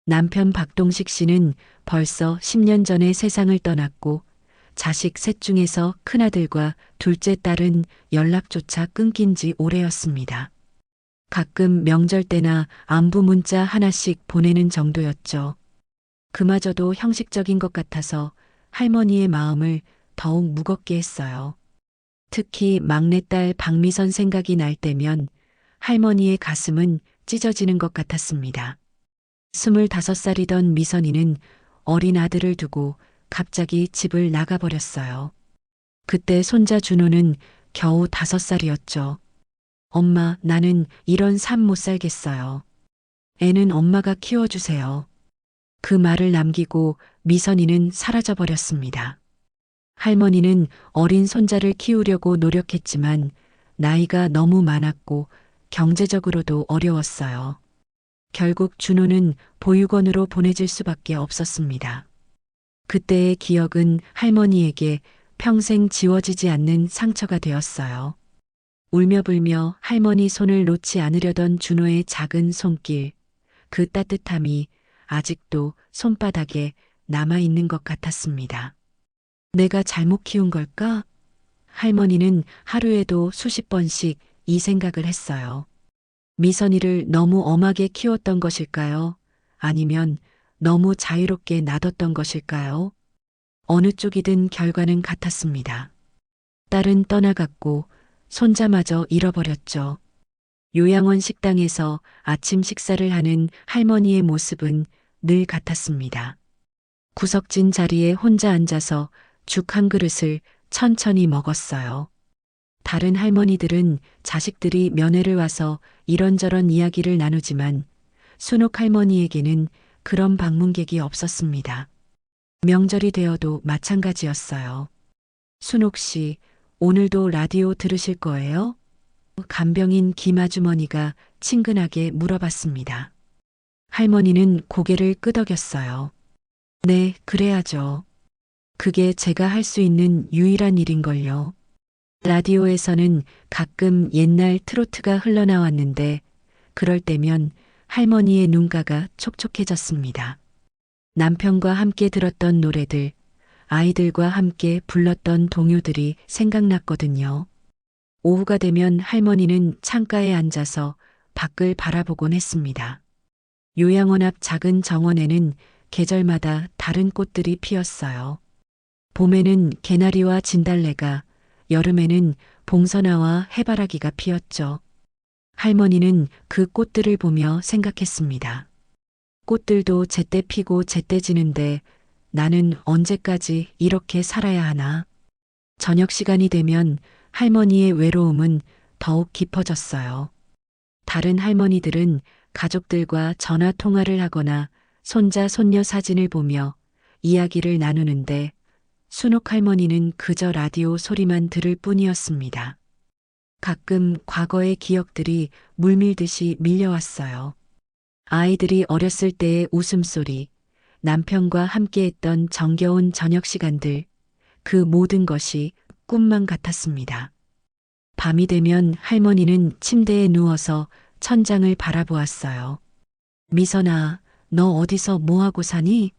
남편 박동식 씨는 벌써 10년 전에 세상을 떠났고 자식 셋 중에서 큰아들과 둘째 딸은 연락조차 끊긴 지 오래였습니다. 가끔 명절 때나 안부 문자 하나씩 보내는 정도였죠. 그마저도 형식적인 것 같아서 할머니의 마음을 더욱 무겁게 했어요. 특히 막내딸 박미선 생각이 날 때면 할머니의 가슴은 찢어지는 것 같았습니다. 25살이던 미선이는 어린 아들을 두고 갑자기 집을 나가버렸어요. 그때 손자 준호는 겨우 5살이었죠. 엄마, 나는 이런 삶 못 살겠어요. 애는 엄마가 키워주세요. 그 말을 남기고 미선이는 사라져버렸습니다. 할머니는 어린 손자를 키우려고 노력했지만 나이가 너무 많았고 경제적으로도 어려웠어요. 결국 준호는 보육원으로 보내질 수밖에 없었습니다. 그때의 기억은 할머니에게 평생 지워지지 않는 상처가 되었어요. 울며불며 할머니 손을 놓지 않으려던 준호의 작은 손길, 그 따뜻함이 아직도 손바닥에 남아있는 것 같았습니다. 내가 잘못 키운 걸까? 할머니는 하루에도 수십 번씩 이 생각을 했어요. 미선이를 너무 엄하게 키웠던 것일까요? 아니면 너무 자유롭게 놔뒀던 것일까요? 어느 쪽이든 결과는 같았습니다. 딸은 떠나갔고 손자마저 잃어버렸죠. 요양원 식당에서 아침 식사를 하는 할머니의 모습은 늘 같았습니다. 구석진 자리에 혼자 앉아서 죽 한 그릇을 천천히 먹었어요. 다른 할머니들은 자식들이 면회를 와서 이런저런 이야기를 나누지만 순옥 할머니에게는 그런 방문객이 없었습니다. 명절이 되어도 마찬가지였어요. 순옥 씨, 오늘도 라디오 들으실 거예요? 간병인 김아주머니가 친근하게 물어봤습니다. 할머니는 고개를 끄덕였어요. 네, 그래야죠. 그게 제가 할 수 있는 유일한 일인걸요. 라디오에서는 가끔 옛날 트로트가 흘러나왔는데 그럴 때면 할머니의 눈가가 촉촉해졌습니다. 남편과 함께 들었던 노래들, 아이들과 함께 불렀던 동요들이 생각났거든요. 오후가 되면 할머니는 창가에 앉아서 밖을 바라보곤 했습니다. 요양원 앞 작은 정원에는 계절마다 다른 꽃들이 피었어요. 봄에는 개나리와 진달래가, 여름에는 봉선화와 해바라기가 피었죠. 할머니는 그 꽃들을 보며 생각했습니다. 꽃들도 제때 피고 제때 지는데 나는 언제까지 이렇게 살아야 하나? 저녁 시간이 되면 할머니의 외로움은 더욱 깊어졌어요. 다른 할머니들은 가족들과 전화 통화를 하거나 손자, 손녀 사진을 보며 이야기를 나누는데 순옥 할머니는 그저 라디오 소리만 들을 뿐이었습니다. 가끔 과거의 기억들이 물밀듯이 밀려왔어요. 아이들이 어렸을 때의 웃음소리, 남편과 함께했던 정겨운 저녁 시간들, 그 모든 것이 꿈만 같았습니다. 밤이 되면 할머니는 침대에 누워서 천장을 바라보았어요. 미선아, 너 어디서 뭐하고 사니?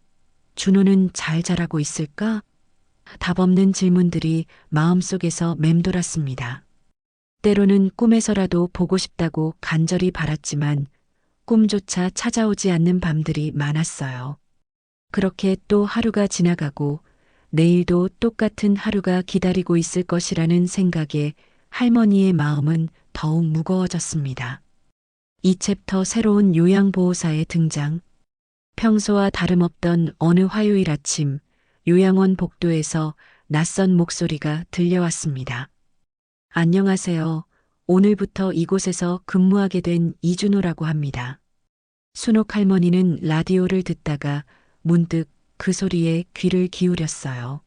준호는 잘 자라고 있을까? 답없는 질문들이 마음속에서 맴돌았습니다. 때로는 꿈에서라도 보고 싶다고 간절히 바랐지만 꿈조차 찾아오지 않는 밤들이 많았어요. 그렇게 또 하루가 지나가고 내일도 똑같은 하루가 기다리고 있을 것이라는 생각에 할머니의 마음은 더욱 무거워졌습니다. 이 챕터 새로운 요양보호사의 등장. 평소와 다름없던 어느 화요일 아침, 요양원 복도에서 낯선 목소리가 들려왔습니다. 안녕하세요. 오늘부터 이곳에서 근무하게 된 이준호라고 합니다. 순옥 할머니는 라디오를 듣다가 문득 그 소리에 귀를 기울였어요.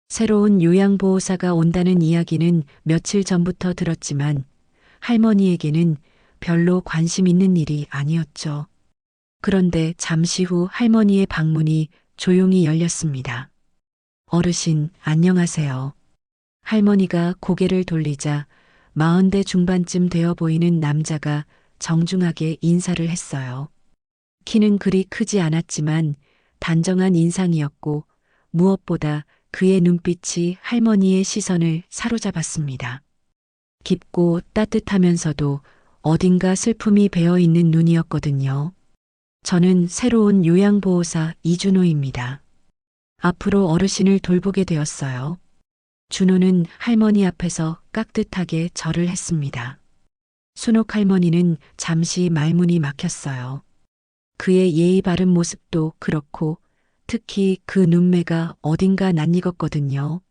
새로운 요양보호사가 온다는 이야기는 며칠 전부터 들었지만 할머니에게는 별로 관심 있는 일이 아니었죠. 그런데 잠시 후 할머니의 방문이 조용히 열렸습니다. 어르신, 안녕하세요. 할머니가 고개를 돌리자 40대 중반쯤 되어 보이는 남자가 정중하게 인사를 했어요. 키는 그리 크지 않았지만 단정한 인상이었고 무엇보다 그의 눈빛이 할머니의 시선을 사로잡았습니다. 깊고 따뜻하면서도 어딘가 슬픔이 배어 있는 눈이었거든요. 저는 새로운 요양보호사 이준호입니다. 앞으로 어르신을 돌보게 되었어요. 준호는 할머니 앞에서 깍듯하게 절을 했습니다. 순옥 할머니는 잠시 말문이 막혔어요. 그의 예의 바른 모습도 그렇고 특히 그 눈매가 어딘가 낯익었거든요.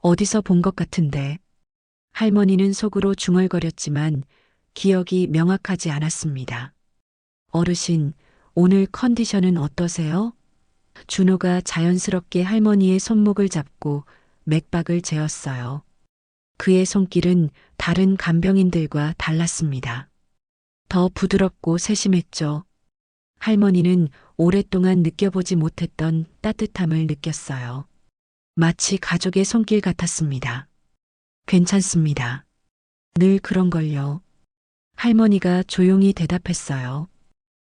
어디서 본 것 같은데. 할머니는 속으로 중얼거렸지만 기억이 명확하지 않았습니다. 어르신, 오늘 컨디션은 어떠세요? 준호가 자연스럽게 할머니의 손목을 잡고 맥박을 재었어요. 그의 손길은 다른 간병인들과 달랐습니다. 더 부드럽고 세심했죠. 할머니는 오랫동안 느껴보지 못했던 따뜻함을 느꼈어요. 마치 가족의 손길 같았습니다. 괜찮습니다. 늘 그런걸요. 할머니가 조용히 대답했어요.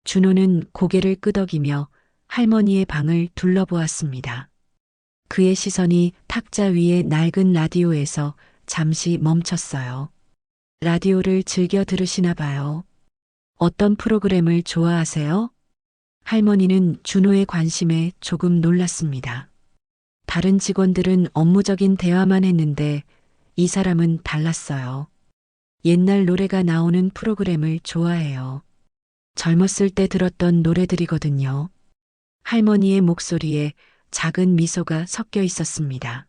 준호는 고개를 끄덕이며 할머니의 방을 둘러보았습니다. 그의 시선이 탁자 위의 낡은 라디오에서 잠시 멈췄어요. 라디오를 즐겨 들으시나 봐요. 어떤 프로그램을 좋아하세요? 할머니는 준호의 관심에 조금 놀랐습니다. 다른 직원들은 업무적인 대화만 했는데 이 사람은 달랐어요. 옛날 노래가 나오는 프로그램을 좋아해요. 젊었을 때 들었던 노래들이거든요. 할머니의 목소리에 작은 미소가 섞여 있었습니다.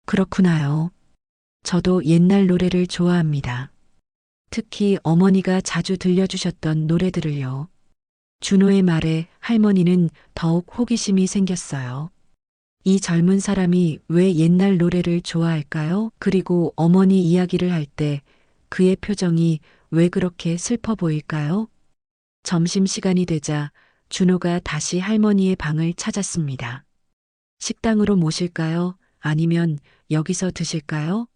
그렇구나요. 저도 옛날 노래를 좋아합니다. 특히 어머니가 자주 들려주셨던 노래들을요. 준호의 말에 할머니는 더욱 호기심이 생겼어요. 이 젊은 사람이 왜 옛날 노래를 좋아할까요? 그리고 어머니 이야기를 할 때 그의 표정이 왜 그렇게 슬퍼 보일까요? 점심시간이 되자 준호가 다시 할머니의 방을 찾았습니다. 식당으로 모실까요? 아니면 여기서 드실까요?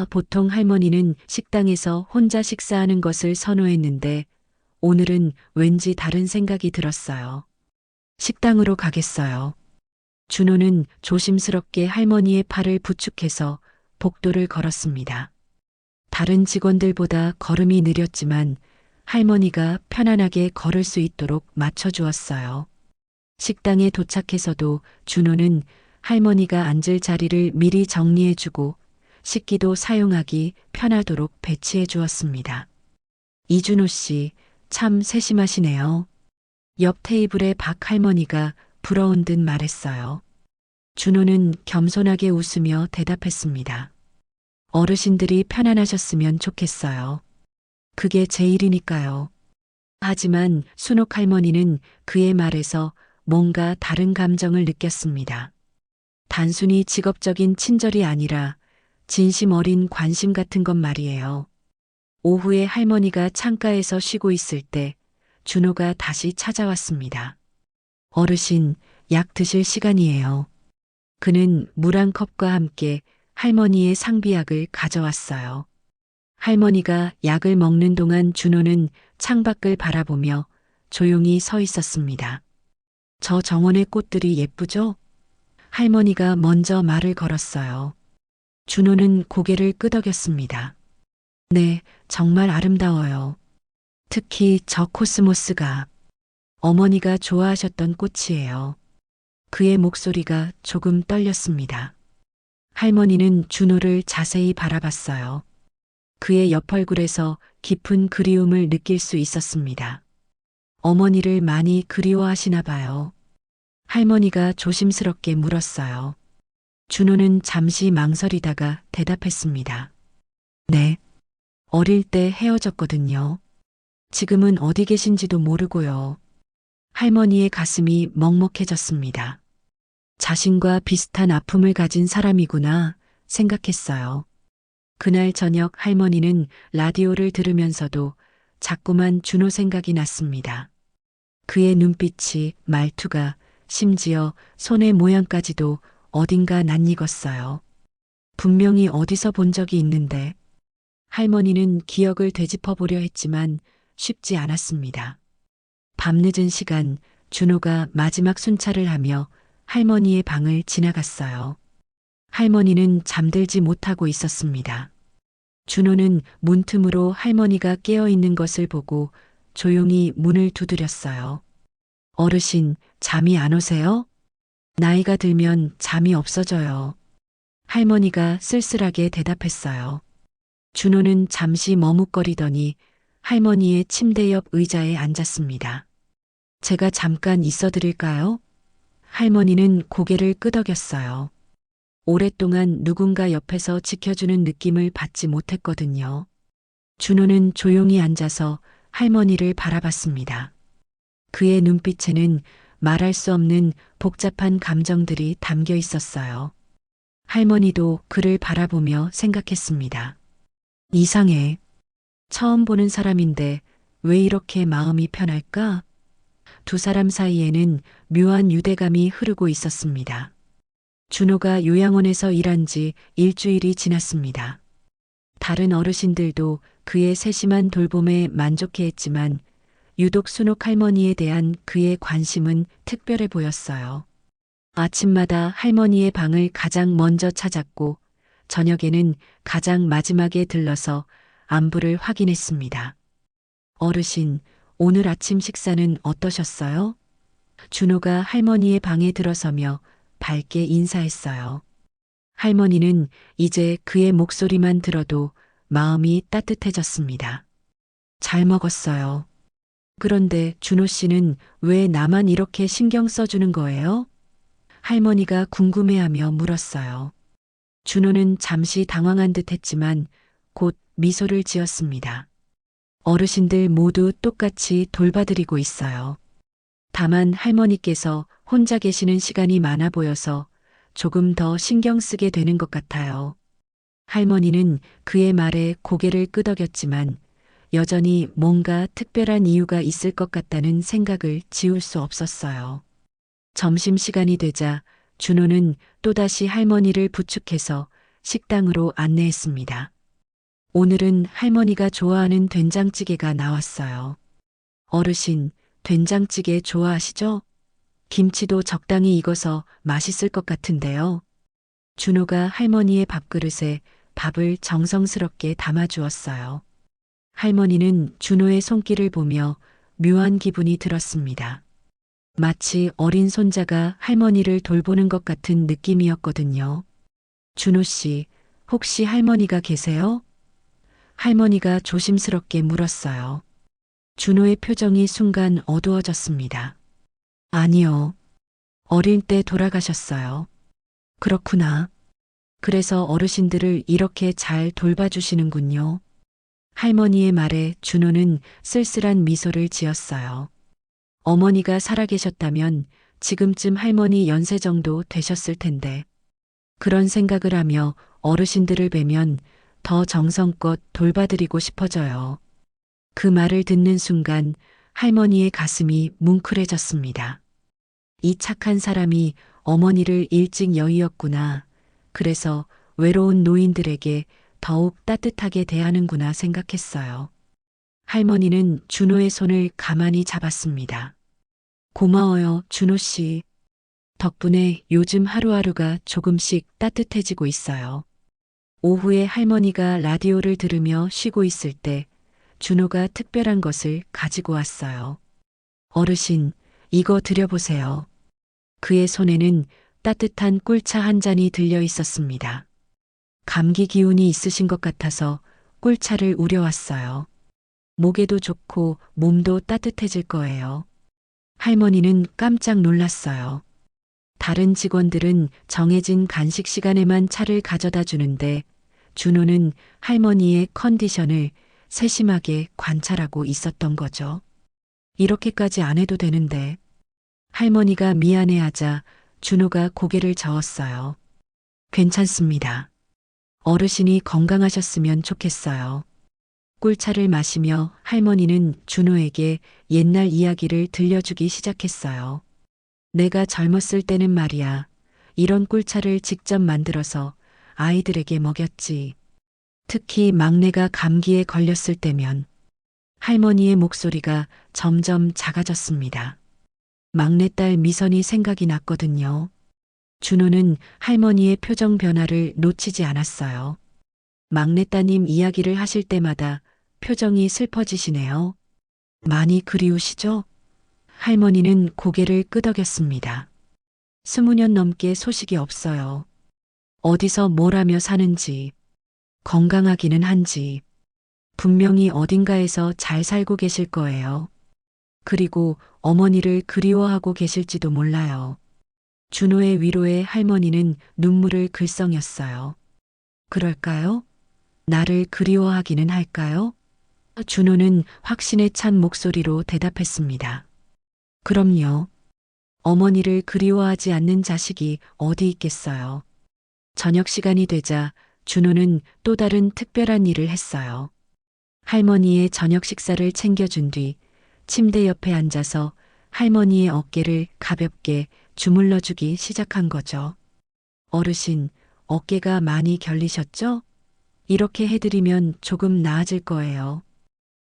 보통 할머니는 식당에서 혼자 식사하는 것을 선호했는데 오늘은 왠지 다른 생각이 들었어요. 식당으로 가겠어요. 준호는 조심스럽게 할머니의 팔을 부축해서 복도를 걸었습니다. 다른 직원들보다 걸음이 느렸지만 할머니가 편안하게 걸을 수 있도록 맞춰주었어요. 식당에 도착해서도 준호는 할머니가 앉을 자리를 미리 정리해주고 식기도 사용하기 편하도록 배치해 주었습니다. 이준호 씨, 참 세심하시네요. 옆 테이블의 박 할머니가 부러운 듯 말했어요. 준호는 겸손하게 웃으며 대답했습니다. 어르신들이 편안하셨으면 좋겠어요. 그게 제 일이니까요. 하지만 순옥 할머니는 그의 말에서 뭔가 다른 감정을 느꼈습니다. 단순히 직업적인 친절이 아니라 진심 어린 관심 같은 것 말이에요. 오후에 할머니가 창가에서 쉬고 있을 때 준호가 다시 찾아왔습니다. 어르신, 약 드실 시간이에요. 그는 물 한 컵과 함께 할머니의 상비약을 가져왔어요. 할머니가 약을 먹는 동안 준호는 창밖을 바라보며 조용히 서 있었습니다. 저 정원의 꽃들이 예쁘죠? 할머니가 먼저 말을 걸었어요. 준호는 고개를 끄덕였습니다. 네, 정말 아름다워요. 특히 저 코스모스가 어머니가 좋아하셨던 꽃이에요. 그의 목소리가 조금 떨렸습니다. 할머니는 준호를 자세히 바라봤어요. 그의 옆 얼굴에서 깊은 그리움을 느낄 수 있었습니다. 어머니를 많이 그리워하시나 봐요. 할머니가 조심스럽게 물었어요. 준호는 잠시 망설이다가 대답했습니다. 네. 어릴 때 헤어졌거든요. 지금은 어디 계신지도 모르고요. 할머니의 가슴이 먹먹해졌습니다. 자신과 비슷한 아픔을 가진 사람이구나 생각했어요. 그날 저녁 할머니는 라디오를 들으면서도 자꾸만 준호 생각이 났습니다. 그의 눈빛이, 말투가, 심지어 손의 모양까지도 어딘가 낯익었어요. 분명히 어디서 본 적이 있는데 할머니는 기억을 되짚어 보려 했지만 쉽지 않았습니다. 밤늦은 시간 준호가 마지막 순찰을 하며 할머니의 방을 지나갔어요. 할머니는 잠들지 못하고 있었습니다. 준호는 문틈으로 할머니가 깨어 있는 것을 보고 조용히 문을 두드렸어요. 어르신, 잠이 안 오세요? 나이가 들면 잠이 없어져요. 할머니가 쓸쓸하게 대답했어요. 준호는 잠시 머뭇거리더니 할머니의 침대 옆 의자에 앉았습니다. 제가 잠깐 있어 드릴까요? 할머니는 고개를 끄덕였어요. 오랫동안 누군가 옆에서 지켜주는 느낌을 받지 못했거든요. 준호는 조용히 앉아서 할머니를 바라봤습니다. 그의 눈빛에는 말할 수 없는 복잡한 감정들이 담겨 있었어요. 할머니도 그를 바라보며 생각했습니다. 이상해. 처음 보는 사람인데 왜 이렇게 마음이 편할까? 두 사람 사이에는 묘한 유대감이 흐르고 있었습니다. 준호가 요양원에서 일한 지 일주일이 지났습니다. 다른 어르신들도 그의 세심한 돌봄에 만족해했지만 유독 순옥 할머니에 대한 그의 관심은 특별해 보였어요. 아침마다 할머니의 방을 가장 먼저 찾았고 저녁에는 가장 마지막에 들러서 안부를 확인했습니다. 어르신, 오늘 아침 식사는 어떠셨어요? 준호가 할머니의 방에 들어서며 밝게 인사했어요. 할머니는 이제 그의 목소리만 들어도 마음이 따뜻해졌습니다. 잘 먹었어요. 그런데 준호 씨는 왜 나만 이렇게 신경 써주는 거예요? 할머니가 궁금해하며 물었어요. 준호는 잠시 당황한 듯 했지만 곧 미소를 지었습니다. 어르신들 모두 똑같이 돌봐드리고 있어요. 다만 할머니께서 혼자 계시는 시간이 많아 보여서 조금 더 신경 쓰게 되는 것 같아요. 할머니는 그의 말에 고개를 끄덕였지만 여전히 뭔가 특별한 이유가 있을 것 같다는 생각을 지울 수 없었어요. 점심시간이 되자 준호는 또다시 할머니를 부축해서 식당으로 안내했습니다. 오늘은 할머니가 좋아하는 된장찌개가 나왔어요. 어르신, 된장찌개 좋아하시죠? 김치도 적당히 익어서 맛있을 것 같은데요. 준호가 할머니의 밥그릇에 밥을 정성스럽게 담아주었어요. 할머니는 준호의 손길을 보며 묘한 기분이 들었습니다. 마치 어린 손자가 할머니를 돌보는 것 같은 느낌이었거든요. 준호 씨, 혹시 할머니가 계세요? 할머니가 조심스럽게 물었어요. 준호의 표정이 순간 어두워졌습니다. 아니요. 어릴 때 돌아가셨어요. 그렇구나. 그래서 어르신들을 이렇게 잘 돌봐주시는군요. 할머니의 말에 준호는 쓸쓸한 미소를 지었어요. 어머니가 살아계셨다면 지금쯤 할머니 연세 정도 되셨을 텐데. 그런 생각을 하며 어르신들을 뵈면 더 정성껏 돌봐드리고 싶어져요. 그 말을 듣는 순간 할머니의 가슴이 뭉클해졌습니다. 이 착한 사람이 어머니를 일찍 여의었구나. 그래서 외로운 노인들에게 더욱 따뜻하게 대하는구나 생각했어요. 할머니는 준호의 손을 가만히 잡았습니다. 고마워요, 준호 씨. 덕분에 요즘 하루하루가 조금씩 따뜻해지고 있어요. 오후에 할머니가 라디오를 들으며 쉬고 있을 때 준호가 특별한 것을 가지고 왔어요. 어르신, 이거 드려보세요. 그의 손에는 따뜻한 꿀차 한 잔이 들려 있었습니다. 감기 기운이 있으신 것 같아서 꿀차를 우려왔어요. 목에도 좋고 몸도 따뜻해질 거예요. 할머니는 깜짝 놀랐어요. 다른 직원들은 정해진 간식 시간에만 차를 가져다 주는데 준호는 할머니의 컨디션을 세심하게 관찰하고 있었던 거죠. 이렇게까지 안 해도 되는데. 할머니가 미안해하자 준호가 고개를 저었어요. 괜찮습니다. 어르신이 건강하셨으면 좋겠어요. 꿀차를 마시며 할머니는 준호에게 옛날 이야기를 들려주기 시작했어요. 내가 젊었을 때는 말이야, 이런 꿀차를 직접 만들어서 아이들에게 먹였지. 특히 막내가 감기에 걸렸을 때면 할머니의 목소리가 점점 작아졌습니다. 막내딸 미선이 생각이 났거든요. 준호는 할머니의 표정 변화를 놓치지 않았어요. 막내따님 이야기를 하실 때마다 표정이 슬퍼지시네요. 많이 그리우시죠? 할머니는 고개를 끄덕였습니다. 20년 넘게 소식이 없어요. 어디서 뭘 하며 사는지, 건강하기는 한지, 분명히 어딘가에서 잘 살고 계실 거예요. 그리고 어머니를 그리워하고 계실지도 몰라요. 준호의 위로에 할머니는 눈물을 글썽였어요. 그럴까요? 나를 그리워하기는 할까요? 준호는 확신에 찬 목소리로 대답했습니다. 그럼요. 어머니를 그리워하지 않는 자식이 어디 있겠어요. 저녁 시간이 되자 준호는 또 다른 특별한 일을 했어요. 할머니의 저녁 식사를 챙겨준 뒤 침대 옆에 앉아서 할머니의 어깨를 가볍게 주물러 주기 시작한 거죠. 어르신, 어깨가 많이 결리셨죠? 이렇게 해드리면 조금 나아질 거예요.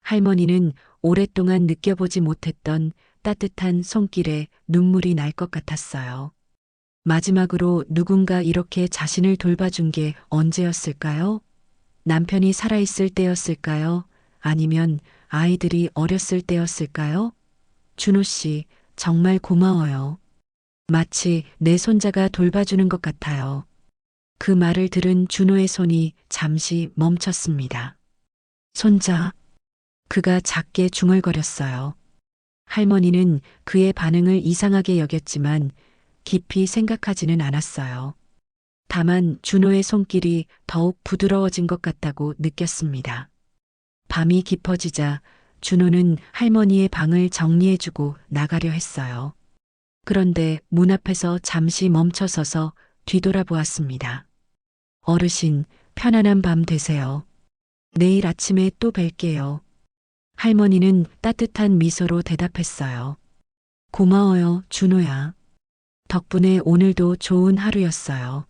할머니는 오랫동안 느껴보지 못했던 따뜻한 손길에 눈물이 날 것 같았어요. 마지막으로 누군가 이렇게 자신을 돌봐준 게 언제였을까요? 남편이 살아있을 때였을까요? 아니면 아이들이 어렸을 때였을까요? 준호 씨, 정말 고마워요. 마치 내 손자가 돌봐주는 것 같아요. 그 말을 들은 준호의 손이 잠시 멈췄습니다. 손자. 그가 작게 중얼거렸어요. 할머니는 그의 반응을 이상하게 여겼지만 깊이 생각하지는 않았어요. 다만 준호의 손길이 더욱 부드러워진 것 같다고 느꼈습니다. 밤이 깊어지자 준호는 할머니의 방을 정리해주고 나가려 했어요. 그런데 문 앞에서 잠시 멈춰서서 뒤돌아보았습니다. 어르신, 편안한 밤 되세요. 내일 아침에 또 뵐게요. 할머니는 따뜻한 미소로 대답했어요. 고마워요, 준호야. 덕분에 오늘도 좋은 하루였어요.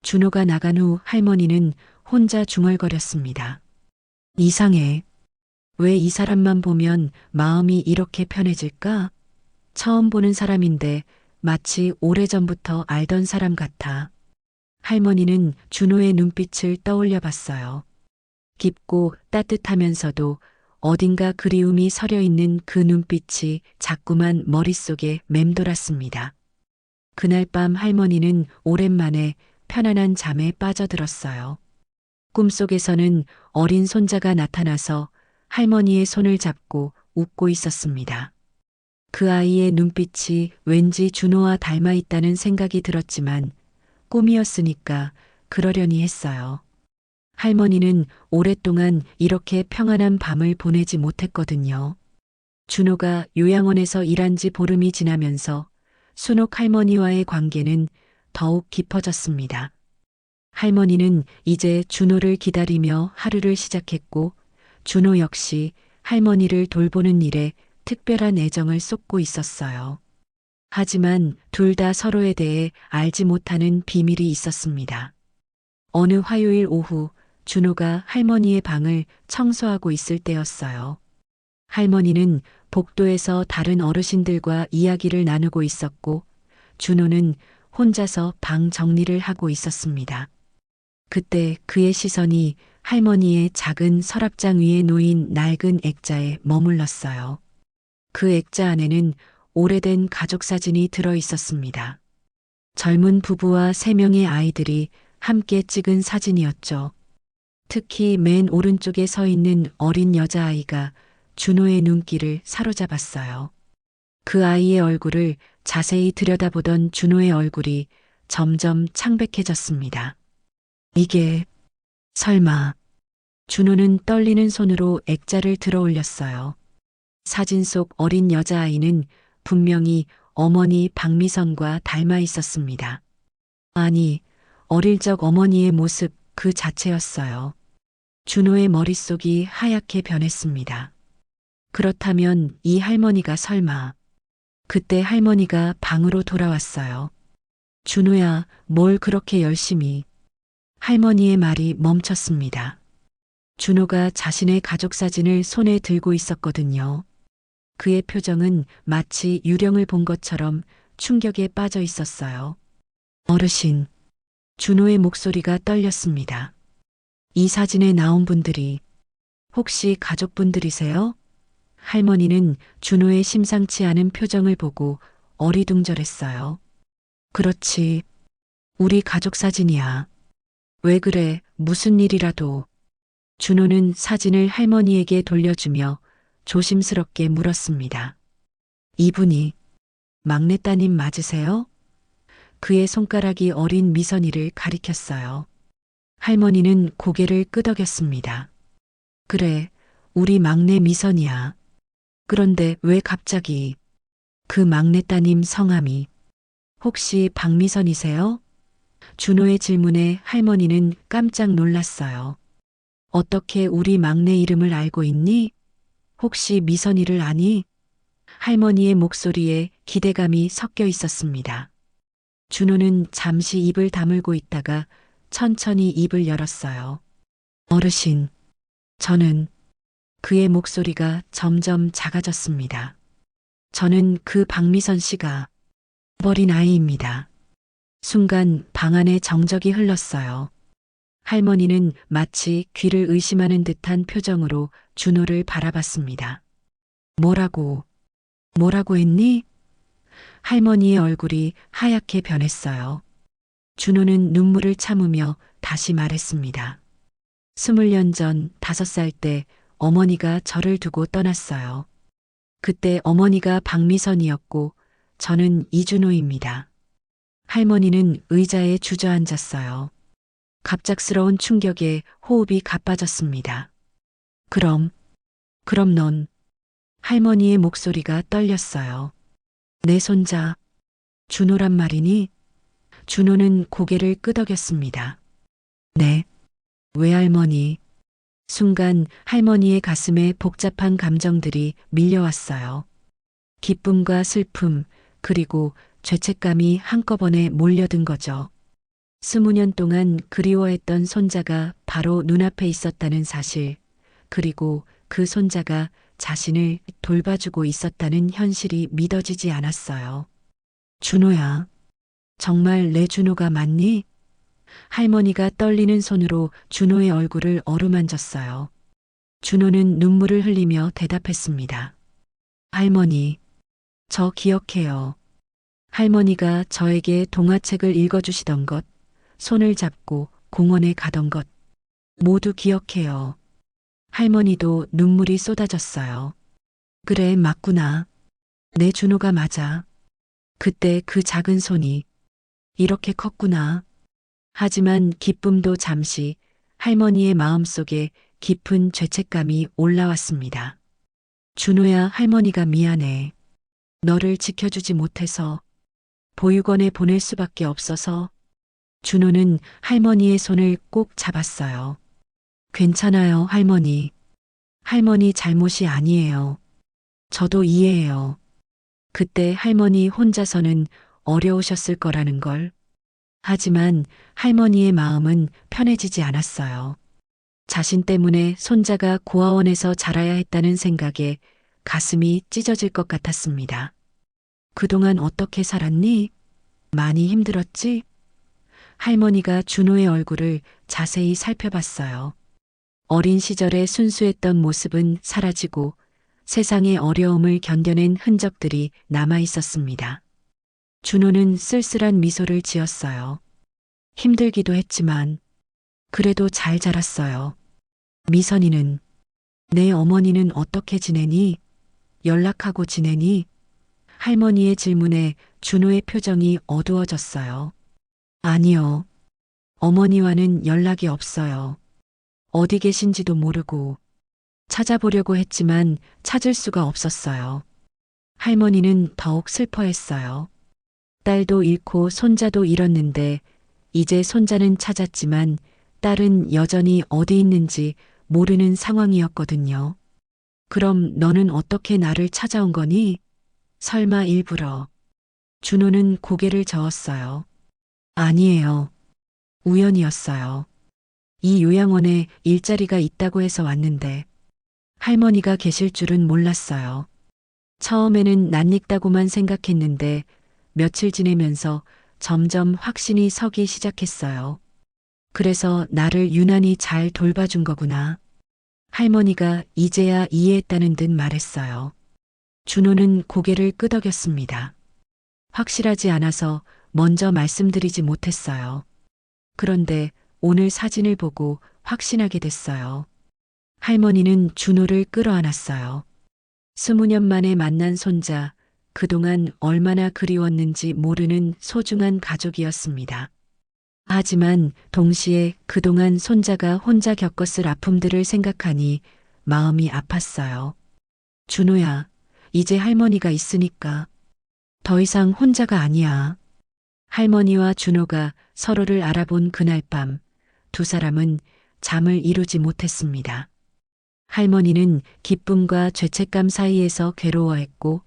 준호가 나간 후 할머니는 혼자 중얼거렸습니다. 이상해. 왜 이 사람만 보면 마음이 이렇게 편해질까? 처음 보는 사람인데 마치 오래전부터 알던 사람 같아. 할머니는 준호의 눈빛을 떠올려 봤어요. 깊고 따뜻하면서도 어딘가 그리움이 서려 있는 그 눈빛이 자꾸만 머릿속에 맴돌았습니다. 그날 밤 할머니는 오랜만에 편안한 잠에 빠져들었어요. 꿈속에서는 어린 손자가 나타나서 할머니의 손을 잡고 웃고 있었습니다. 그 아이의 눈빛이 왠지 준호와 닮아 있다는 생각이 들었지만 꿈이었으니까 그러려니 했어요. 할머니는 오랫동안 이렇게 평안한 밤을 보내지 못했거든요. 준호가 요양원에서 일한 지 보름이 지나면서 순옥 할머니와의 관계는 더욱 깊어졌습니다. 할머니는 이제 준호를 기다리며 하루를 시작했고 준호 역시 할머니를 돌보는 일에 특별한 애정을 쏟고 있었어요. 하지만 둘 다 서로에 대해 알지 못하는 비밀이 있었습니다. 어느 화요일 오후 준호가 할머니의 방을 청소하고 있을 때였어요. 할머니는 복도에서 다른 어르신들과 이야기를 나누고 있었고 준호는 혼자서 방 정리를 하고 있었습니다. 그때 그의 시선이 할머니의 작은 서랍장 위에 놓인 낡은 액자에 머물렀어요. 그 액자 안에는 오래된 가족 사진이 들어 있었습니다. 젊은 부부와 3명의 아이들이 함께 찍은 사진이었죠. 특히 맨 오른쪽에 서 있는 어린 여자아이가 준호의 눈길을 사로잡았어요. 그 아이의 얼굴을 자세히 들여다보던 준호의 얼굴이 점점 창백해졌습니다. 이게 설마. 준호는 떨리는 손으로 액자를 들어 올렸어요. 사진 속 어린 여자아이는 분명히 어머니 박미선과 닮아 있었습니다. 아니, 어릴 적 어머니의 모습 그 자체였어요. 준호의 머릿속이 하얗게 변했습니다. 그렇다면 이 할머니가 설마. 그때 할머니가 방으로 돌아왔어요. 준호야, 뭘 그렇게 열심히. 할머니의 말이 멈췄습니다. 준호가 자신의 가족 사진을 손에 들고 있었거든요. 그의 표정은 마치 유령을 본 것처럼 충격에 빠져 있었어요. 어르신. 준호의 목소리가 떨렸습니다. 이 사진에 나온 분들이 혹시 가족분들이세요? 할머니는 준호의 심상치 않은 표정을 보고 어리둥절했어요. 그렇지. 우리 가족 사진이야. 왜 그래? 무슨 일이라도. 준호는 사진을 할머니에게 돌려주며 조심스럽게 물었습니다. 이분이 막내따님 맞으세요? 그의 손가락이 어린 미선이를 가리켰어요. 할머니는 고개를 끄덕였습니다. 그래, 우리 막내 미선이야. 그런데 왜 갑자기 그 막내따님 성함이 혹시 박미선이세요? 준호의 질문에 할머니는 깜짝 놀랐어요. 어떻게 우리 막내 이름을 알고 있니? 혹시 미선이를 아니? 할머니의 목소리에 기대감이 섞여 있었습니다. 준호는 잠시 입을 다물고 있다가 천천히 입을 열었어요. 어르신, 저는 그의 목소리가 점점 작아졌습니다. 저는 그 박미선 씨가 어린 아이입니다. 순간 방 안에 정적이 흘렀어요. 할머니는 마치 귀를 의심하는 듯한 표정으로 준호를 바라봤습니다. 뭐라고 했니? 할머니의 얼굴이 하얗게 변했어요. 준호는 눈물을 참으며 다시 말했습니다. 20년 전 5살 때 어머니가 저를 두고 떠났어요. 그때 어머니가 박미선이었고 저는 이준호입니다. 할머니는 의자에 주저앉았어요. 갑작스러운 충격에 호흡이 가빠졌습니다. 그럼 넌. 할머니의 목소리가 떨렸어요. 내 손자, 준호란 말이니? 준호는 고개를 끄덕였습니다. 네. 외할머니. 순간 할머니의 가슴에 복잡한 감정들이 밀려왔어요. 기쁨과 슬픔, 그리고 죄책감이 한꺼번에 몰려든 거죠. 20년 동안 그리워했던 손자가 바로 눈앞에 있었다는 사실, 그리고 그 손자가 자신을 돌봐주고 있었다는 현실이 믿어지지 않았어요. 준호야, 정말 내 준호가 맞니? 할머니가 떨리는 손으로 준호의 얼굴을 어루만졌어요. 준호는 눈물을 흘리며 대답했습니다. 할머니, 저 기억해요. 할머니가 저에게 동화책을 읽어주시던 것, 손을 잡고 공원에 가던 것, 모두 기억해요. 할머니도 눈물이 쏟아졌어요. 그래, 맞구나. 내 준호가 맞아. 그때 그 작은 손이 이렇게 컸구나. 하지만 기쁨도 잠시 할머니의 마음속에 깊은 죄책감이 올라왔습니다. 준호야, 할머니가 미안해. 너를 지켜주지 못해서, 보육원에 보낼 수밖에 없어서. 준호는 할머니의 손을 꼭 잡았어요. 괜찮아요, 할머니. 할머니 잘못이 아니에요. 저도 이해해요. 그때 할머니 혼자서는 어려우셨을 거라는 걸. 하지만 할머니의 마음은 편해지지 않았어요. 자신 때문에 손자가 고아원에서 자라야 했다는 생각에 가슴이 찢어질 것 같았습니다. 그동안 어떻게 살았니? 많이 힘들었지? 할머니가 준호의 얼굴을 자세히 살펴봤어요. 어린 시절의 순수했던 모습은 사라지고 세상의 어려움을 견뎌낸 흔적들이 남아 있었습니다. 준호는 쓸쓸한 미소를 지었어요. 힘들기도 했지만 그래도 잘 자랐어요. 미선이는, 내 어머니는 어떻게 지내니? 연락하고 지내니? 할머니의 질문에 준호의 표정이 어두워졌어요. 아니요. 어머니와는 연락이 없어요. 어디 계신지도 모르고 찾아보려고 했지만 찾을 수가 없었어요. 할머니는 더욱 슬퍼했어요. 딸도 잃고 손자도 잃었는데 이제 손자는 찾았지만 딸은 여전히 어디 있는지 모르는 상황이었거든요. 그럼 너는 어떻게 나를 찾아온 거니? 설마 일부러. 준호는 고개를 저었어요. 아니에요. 우연이었어요. 이 요양원에 일자리가 있다고 해서 왔는데 할머니가 계실 줄은 몰랐어요. 처음에는 낯익다고만 생각했는데 며칠 지내면서 점점 확신이 서기 시작했어요. 그래서 나를 유난히 잘 돌봐준 거구나. 할머니가 이제야 이해했다는 듯 말했어요. 준호는 고개를 끄덕였습니다. 확실하지 않아서 먼저 말씀드리지 못했어요. 그런데 오늘 사진을 보고 확신하게 됐어요. 할머니는 준호를 끌어안았어요. 20년 만에 만난 손자, 그동안 얼마나 그리웠는지 모르는 소중한 가족이었습니다. 하지만 동시에 그동안 손자가 혼자 겪었을 아픔들을 생각하니 마음이 아팠어요. 준호야, 이제 할머니가 있으니까 더 이상 혼자가 아니야. 할머니와 준호가 서로를 알아본 그날 밤, 두 사람은 잠을 이루지 못했습니다. 할머니는 기쁨과 죄책감 사이에서 괴로워했고,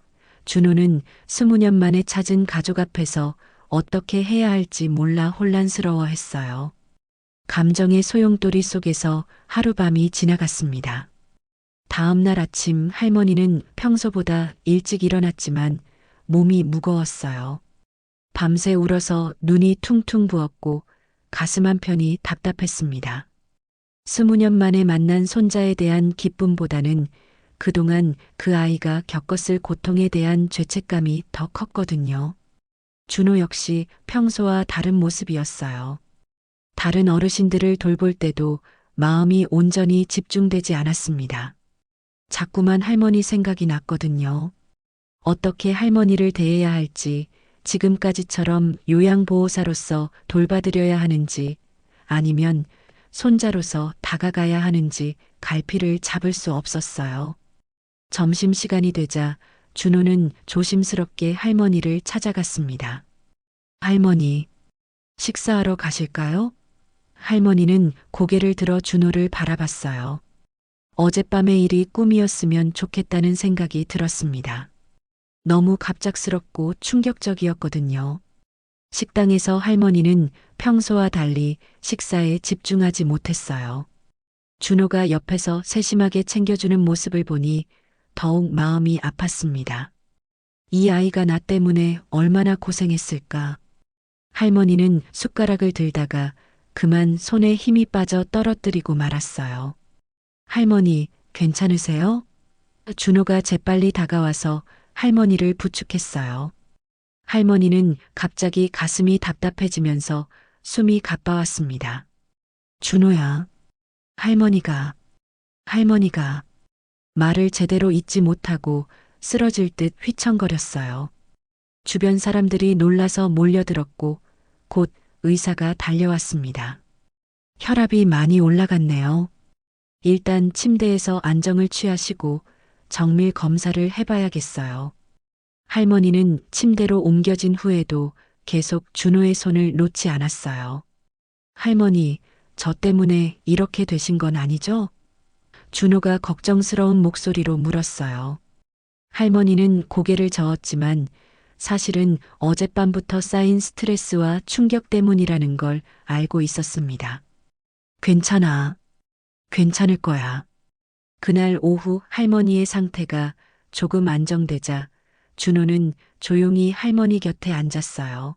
준호는 20년 만에 찾은 가족 앞에서 어떻게 해야 할지 몰라 혼란스러워했어요. 감정의 소용돌이 속에서 하룻밤이 지나갔습니다. 다음 날 아침 할머니는 평소보다 일찍 일어났지만 몸이 무거웠어요. 밤새 울어서 눈이 퉁퉁 부었고 가슴 한편이 답답했습니다. 20년 만에 만난 손자에 대한 기쁨보다는 그동안 그 아이가 겪었을 고통에 대한 죄책감이 더 컸거든요. 준호 역시 평소와 다른 모습이었어요. 다른 어르신들을 돌볼 때도 마음이 온전히 집중되지 않았습니다. 자꾸만 할머니 생각이 났거든요. 어떻게 할머니를 대해야 할지, 지금까지처럼 요양보호사로서 돌봐드려야 하는지, 아니면 손자로서 다가가야 하는지 갈피를 잡을 수 없었어요. 점심시간이 되자 준호는 조심스럽게 할머니를 찾아갔습니다. 할머니, 식사하러 가실까요? 할머니는 고개를 들어 준호를 바라봤어요. 어젯밤의 일이 꿈이었으면 좋겠다는 생각이 들었습니다. 너무 갑작스럽고 충격적이었거든요. 식당에서 할머니는 평소와 달리 식사에 집중하지 못했어요. 준호가 옆에서 세심하게 챙겨주는 모습을 보니 더욱 마음이 아팠습니다. 이 아이가 나 때문에 얼마나 고생했을까. 할머니는 숟가락을 들다가 그만 손에 힘이 빠져 떨어뜨리고 말았어요. 할머니, 괜찮으세요? 준호가 재빨리 다가와서 할머니를 부축했어요. 할머니는 갑자기 가슴이 답답해지면서 숨이 가빠왔습니다. 준호야, 할머니가 말을 제대로 잇지 못하고 쓰러질 듯 휘청거렸어요. 주변 사람들이 놀라서 몰려들었고 곧 의사가 달려왔습니다. 혈압이 많이 올라갔네요. 일단 침대에서 안정을 취하시고 정밀 검사를 해봐야겠어요. 할머니는 침대로 옮겨진 후에도 계속 준호의 손을 놓지 않았어요. 할머니, 저 때문에 이렇게 되신 건 아니죠? 준호가 걱정스러운 목소리로 물었어요. 할머니는 고개를 저었지만 사실은 어젯밤부터 쌓인 스트레스와 충격 때문이라는 걸 알고 있었습니다. 괜찮아. 괜찮을 거야. 그날 오후 할머니의 상태가 조금 안정되자 준호는 조용히 할머니 곁에 앉았어요.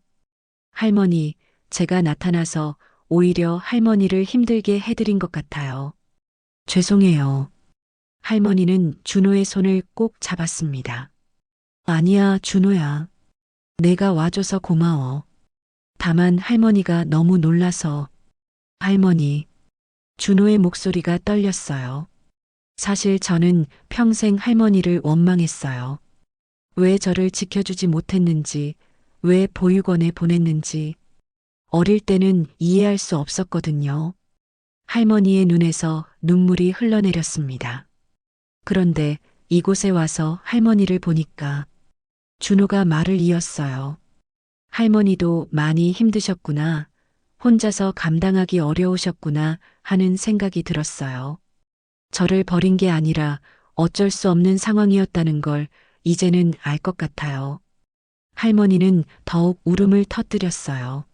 할머니, 제가 나타나서 오히려 할머니를 힘들게 해드린 것 같아요. 죄송해요. 할머니는 준호의 손을 꼭 잡았습니다. 아니야, 준호야. 내가 와줘서 고마워. 다만 할머니가 너무 놀라서. 할머니. 준호의 목소리가 떨렸어요. 사실 저는 평생 할머니를 원망했어요. 왜 저를 지켜주지 못했는지, 왜 보육원에 보냈는지. 어릴 때는 이해할 수 없었거든요. 할머니의 눈에서 눈물이 흘러내렸습니다. 그런데 이곳에 와서 할머니를 보니까 준호가 말을 이었어요. 할머니도 많이 힘드셨구나. 혼자서 감당하기 어려우셨구나 하는 생각이 들었어요. 저를 버린 게 아니라 어쩔 수 없는 상황이었다는 걸 이제는 알 것 같아요. 할머니는 더욱 울음을 터뜨렸어요.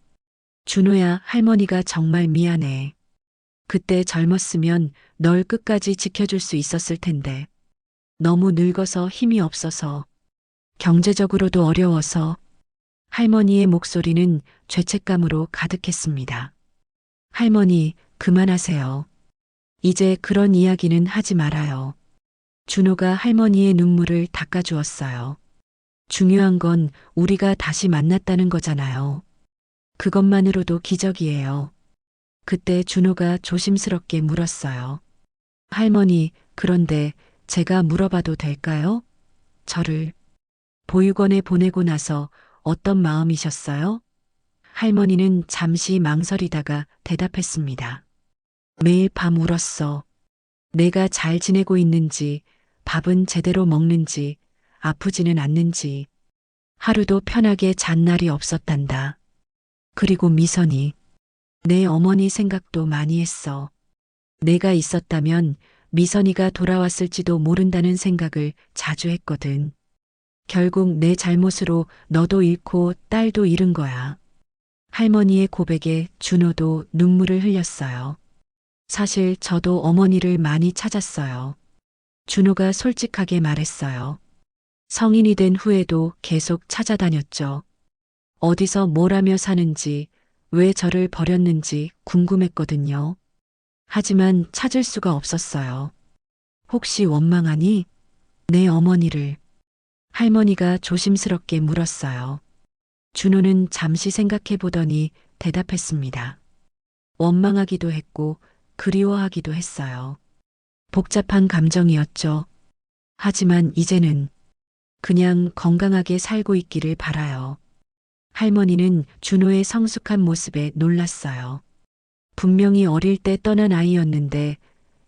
준호야, 할머니가 정말 미안해. 그때 젊었으면 널 끝까지 지켜줄 수 있었을 텐데. 너무 늙어서 힘이 없어서, 경제적으로도 어려워서. 할머니의 목소리는 죄책감으로 가득했습니다. 할머니, 그만하세요. 이제 그런 이야기는 하지 말아요. 준호가 할머니의 눈물을 닦아주었어요. 중요한 건 우리가 다시 만났다는 거잖아요. 그것만으로도 기적이에요. 그때 준호가 조심스럽게 물었어요. 할머니, 그런데 제가 물어봐도 될까요? 저를 보육원에 보내고 나서 어떤 마음이셨어요? 할머니는 잠시 망설이다가 대답했습니다. 매일 밤 울었어. 내가 잘 지내고 있는지, 밥은 제대로 먹는지, 아프지는 않는지, 하루도 편하게 잔 날이 없었단다. 그리고 미선이, 내 어머니 생각도 많이 했어. 내가 있었다면 미선이가 돌아왔을지도 모른다는 생각을 자주 했거든. 결국 내 잘못으로 너도 잃고 딸도 잃은 거야. 할머니의 고백에 준호도 눈물을 흘렸어요. 사실 저도 어머니를 많이 찾았어요. 준호가 솔직하게 말했어요. 성인이 된 후에도 계속 찾아다녔죠. 어디서 뭘 하며 사는지, 왜 저를 버렸는지 궁금했거든요. 하지만 찾을 수가 없었어요. 혹시 원망하니? 내 어머니를. 할머니가 조심스럽게 물었어요. 준호는 잠시 생각해 보더니 대답했습니다. 원망하기도 했고 그리워하기도 했어요. 복잡한 감정이었죠. 하지만 이제는 그냥 건강하게 살고 있기를 바라요. 할머니는 준호의 성숙한 모습에 놀랐어요. 분명히 어릴 때 떠난 아이였는데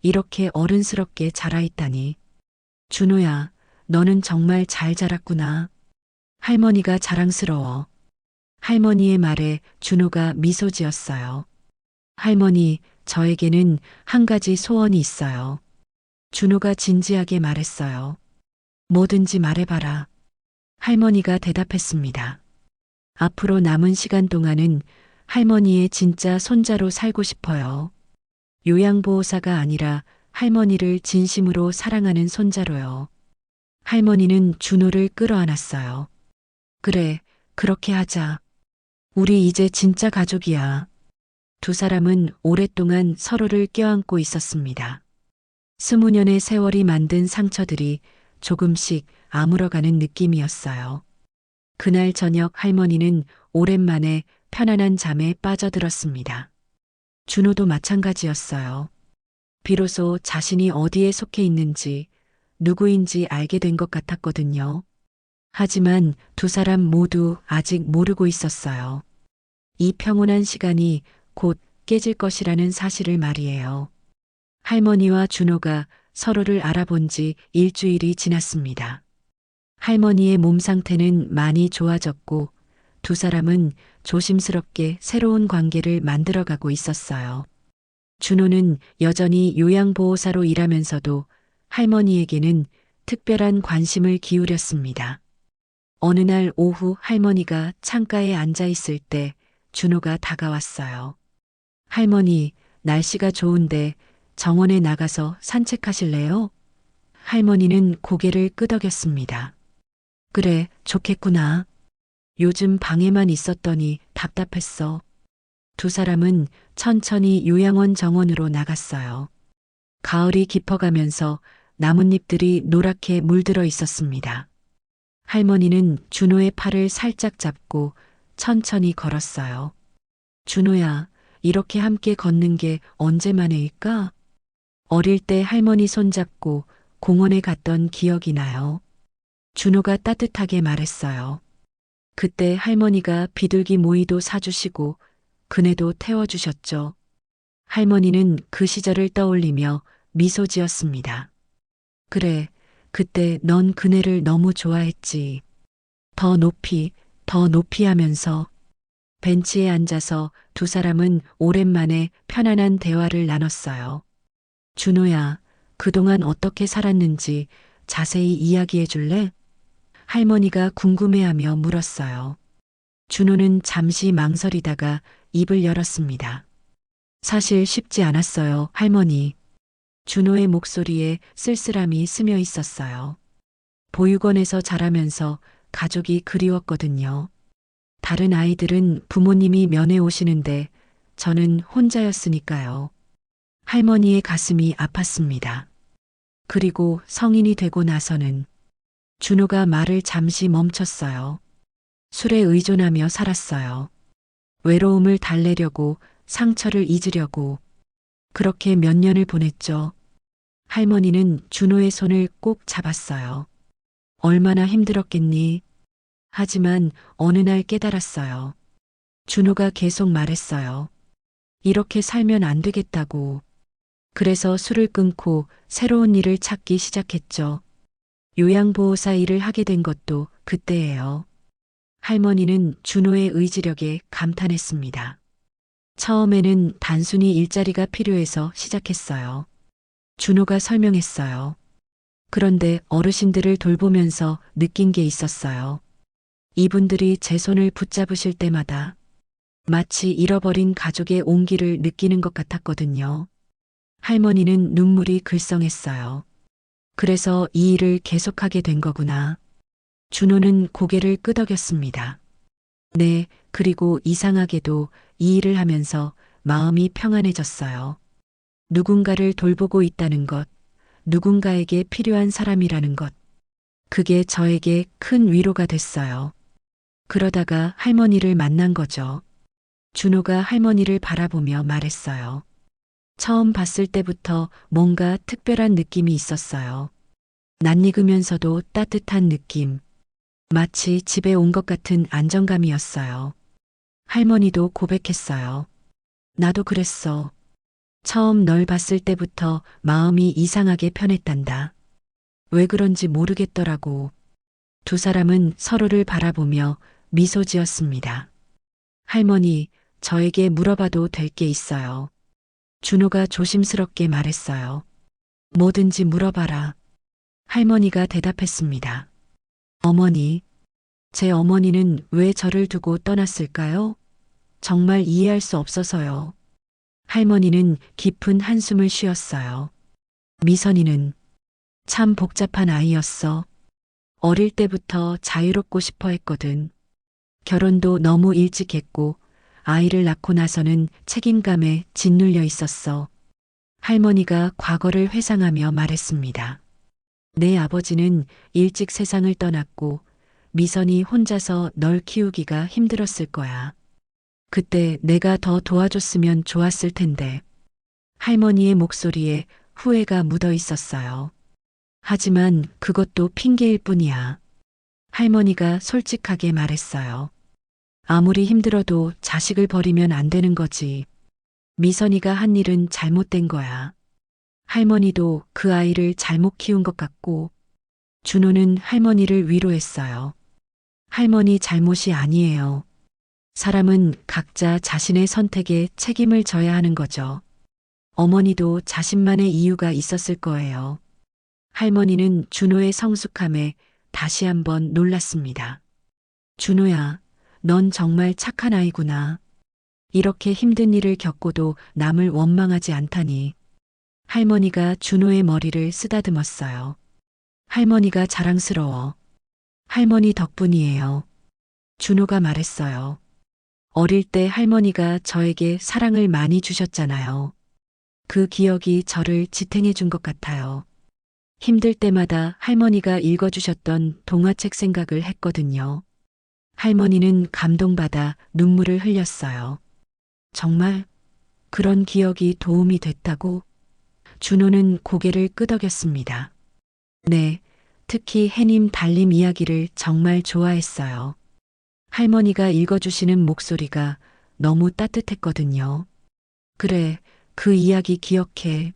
이렇게 어른스럽게 자라있다니. 준호야, 너는 정말 잘 자랐구나. 할머니가 자랑스러워. 할머니의 말에 준호가 미소 지었어요. 할머니, 저에게는 한 가지 소원이 있어요. 준호가 진지하게 말했어요. 뭐든지 말해봐라. 할머니가 대답했습니다. 앞으로 남은 시간 동안은 할머니의 진짜 손자로 살고 싶어요. 요양보호사가 아니라 할머니를 진심으로 사랑하는 손자로요. 할머니는 준호를 끌어안았어요. 그래, 그렇게 하자. 우리 이제 진짜 가족이야. 두 사람은 오랫동안 서로를 껴안고 있었습니다. 20년의 세월이 만든 상처들이 조금씩 아물어가는 느낌이었어요. 그날 저녁 할머니는 오랜만에 편안한 잠에 빠져들었습니다. 준호도 마찬가지였어요. 비로소 자신이 어디에 속해 있는지, 누구인지 알게 된 것 같았거든요. 하지만 두 사람 모두 아직 모르고 있었어요. 이 평온한 시간이 곧 깨질 것이라는 사실을 말이에요. 할머니와 준호가 서로를 알아본 지 일주일이 지났습니다. 할머니의 몸 상태는 많이 좋아졌고 두 사람은 조심스럽게 새로운 관계를 만들어가고 있었어요. 준호는 여전히 요양보호사로 일하면서도 할머니에게는 특별한 관심을 기울였습니다. 어느 날 오후 할머니가 창가에 앉아 있을 때 준호가 다가왔어요. 할머니, 날씨가 좋은데 정원에 나가서 산책하실래요? 할머니는 고개를 끄덕였습니다. 그래, 좋겠구나. 요즘 방에만 있었더니 답답했어. 두 사람은 천천히 요양원 정원으로 나갔어요. 가을이 깊어가면서 나뭇잎들이 노랗게 물들어 있었습니다. 할머니는 준호의 팔을 살짝 잡고 천천히 걸었어요. 준호야, 이렇게 함께 걷는 게 언제만일까? 어릴 때 할머니 손잡고 공원에 갔던 기억이 나요. 준호가 따뜻하게 말했어요. 그때 할머니가 비둘기 모이도 사주시고 그네도 태워주셨죠. 할머니는 그 시절을 떠올리며 미소 지었습니다. 그래, 그때 넌 그네를 너무 좋아했지. 더 높이 하면서. 벤치에 앉아서 두 사람은 오랜만에 편안한 대화를 나눴어요. 준호야, 그동안 어떻게 살았는지 자세히 이야기해 줄래? 할머니가 궁금해하며 물었어요. 준호는 잠시 망설이다가 입을 열었습니다. 사실 쉽지 않았어요, 할머니. 준호의 목소리에 쓸쓸함이 스며 있었어요. 보육원에서 자라면서 가족이 그리웠거든요. 다른 아이들은 부모님이 면회 오시는데 저는 혼자였으니까요. 할머니의 가슴이 아팠습니다. 그리고 성인이 되고 나서는 준호가 말을 잠시 멈췄어요. 술에 의존하며 살았어요. 외로움을 달래려고 상처를 잊으려고 그렇게 몇 년을 보냈죠. 할머니는 준호의 손을 꼭 잡았어요. 얼마나 힘들었겠니? 하지만 어느 날 깨달았어요. 준호가 계속 말했어요. 이렇게 살면 안 되겠다고. 그래서 술을 끊고 새로운 일을 찾기 시작했죠. 요양보호사 일을 하게 된 것도 그때예요. 할머니는 준호의 의지력에 감탄했습니다. 처음에는 단순히 일자리가 필요해서 시작했어요. 준호가 설명했어요. 그런데 어르신들을 돌보면서 느낀 게 있었어요. 이분들이 제 손을 붙잡으실 때마다 마치 잃어버린 가족의 온기를 느끼는 것 같았거든요. 할머니는 눈물이 글썽했어요. 그래서 이 일을 계속하게 된 거구나. 준호는 고개를 끄덕였습니다. 네, 그리고 이상하게도 이 일을 하면서 마음이 평안해졌어요. 누군가를 돌보고 있다는 것, 누군가에게 필요한 사람이라는 것. 그게 저에게 큰 위로가 됐어요. 그러다가 할머니를 만난 거죠. 준호가 할머니를 바라보며 말했어요. 처음 봤을 때부터 뭔가 특별한 느낌이 있었어요. 낯익으면서도 따뜻한 느낌. 마치 집에 온 것 같은 안정감이었어요. 할머니도 고백했어요. 나도 그랬어. 처음 널 봤을 때부터 마음이 이상하게 편했단다. 왜 그런지 모르겠더라고. 두 사람은 서로를 바라보며 미소 지었습니다. 할머니, 저에게 물어봐도 될 게 있어요. 준호가 조심스럽게 말했어요. 뭐든지 물어봐라. 할머니가 대답했습니다. 어머니, 제 어머니는 왜 저를 두고 떠났을까요? 정말 이해할 수 없어서요. 할머니는 깊은 한숨을 쉬었어요. 미선이는 참 복잡한 아이였어. 어릴 때부터 자유롭고 싶어 했거든. 결혼도 너무 일찍 했고 아이를 낳고 나서는 책임감에 짓눌려 있었어. 할머니가 과거를 회상하며 말했습니다. 내 아버지는 일찍 세상을 떠났고 미선이 혼자서 널 키우기가 힘들었을 거야. 그때 내가 더 도와줬으면 좋았을 텐데. 할머니의 목소리에 후회가 묻어 있었어요. 하지만 그것도 핑계일 뿐이야. 할머니가 솔직하게 말했어요. 아무리 힘들어도 자식을 버리면 안 되는 거지. 미선이가 한 일은 잘못된 거야. 할머니도 그 아이를 잘못 키운 것 같고, 준호는 할머니를 위로했어요. 할머니 잘못이 아니에요. 사람은 각자 자신의 선택에 책임을 져야 하는 거죠. 어머니도 자신만의 이유가 있었을 거예요. 할머니는 준호의 성숙함에 다시 한번 놀랐습니다. 준호야, 넌 정말 착한 아이구나. 이렇게 힘든 일을 겪고도 남을 원망하지 않다니. 할머니가 준호의 머리를 쓰다듬었어요. 할머니가 자랑스러워. 할머니 덕분이에요. 준호가 말했어요. 어릴 때 할머니가 저에게 사랑을 많이 주셨잖아요. 그 기억이 저를 지탱해 준 것 같아요. 힘들 때마다 할머니가 읽어주셨던 동화책 생각을 했거든요. 할머니는 감동받아 눈물을 흘렸어요. 정말 그런 기억이 도움이 됐다고? 준호는 고개를 끄덕였습니다. 네, 특히 해님 달님 이야기를 정말 좋아했어요. 할머니가 읽어주시는 목소리가 너무 따뜻했거든요. 그래, 그 이야기 기억해.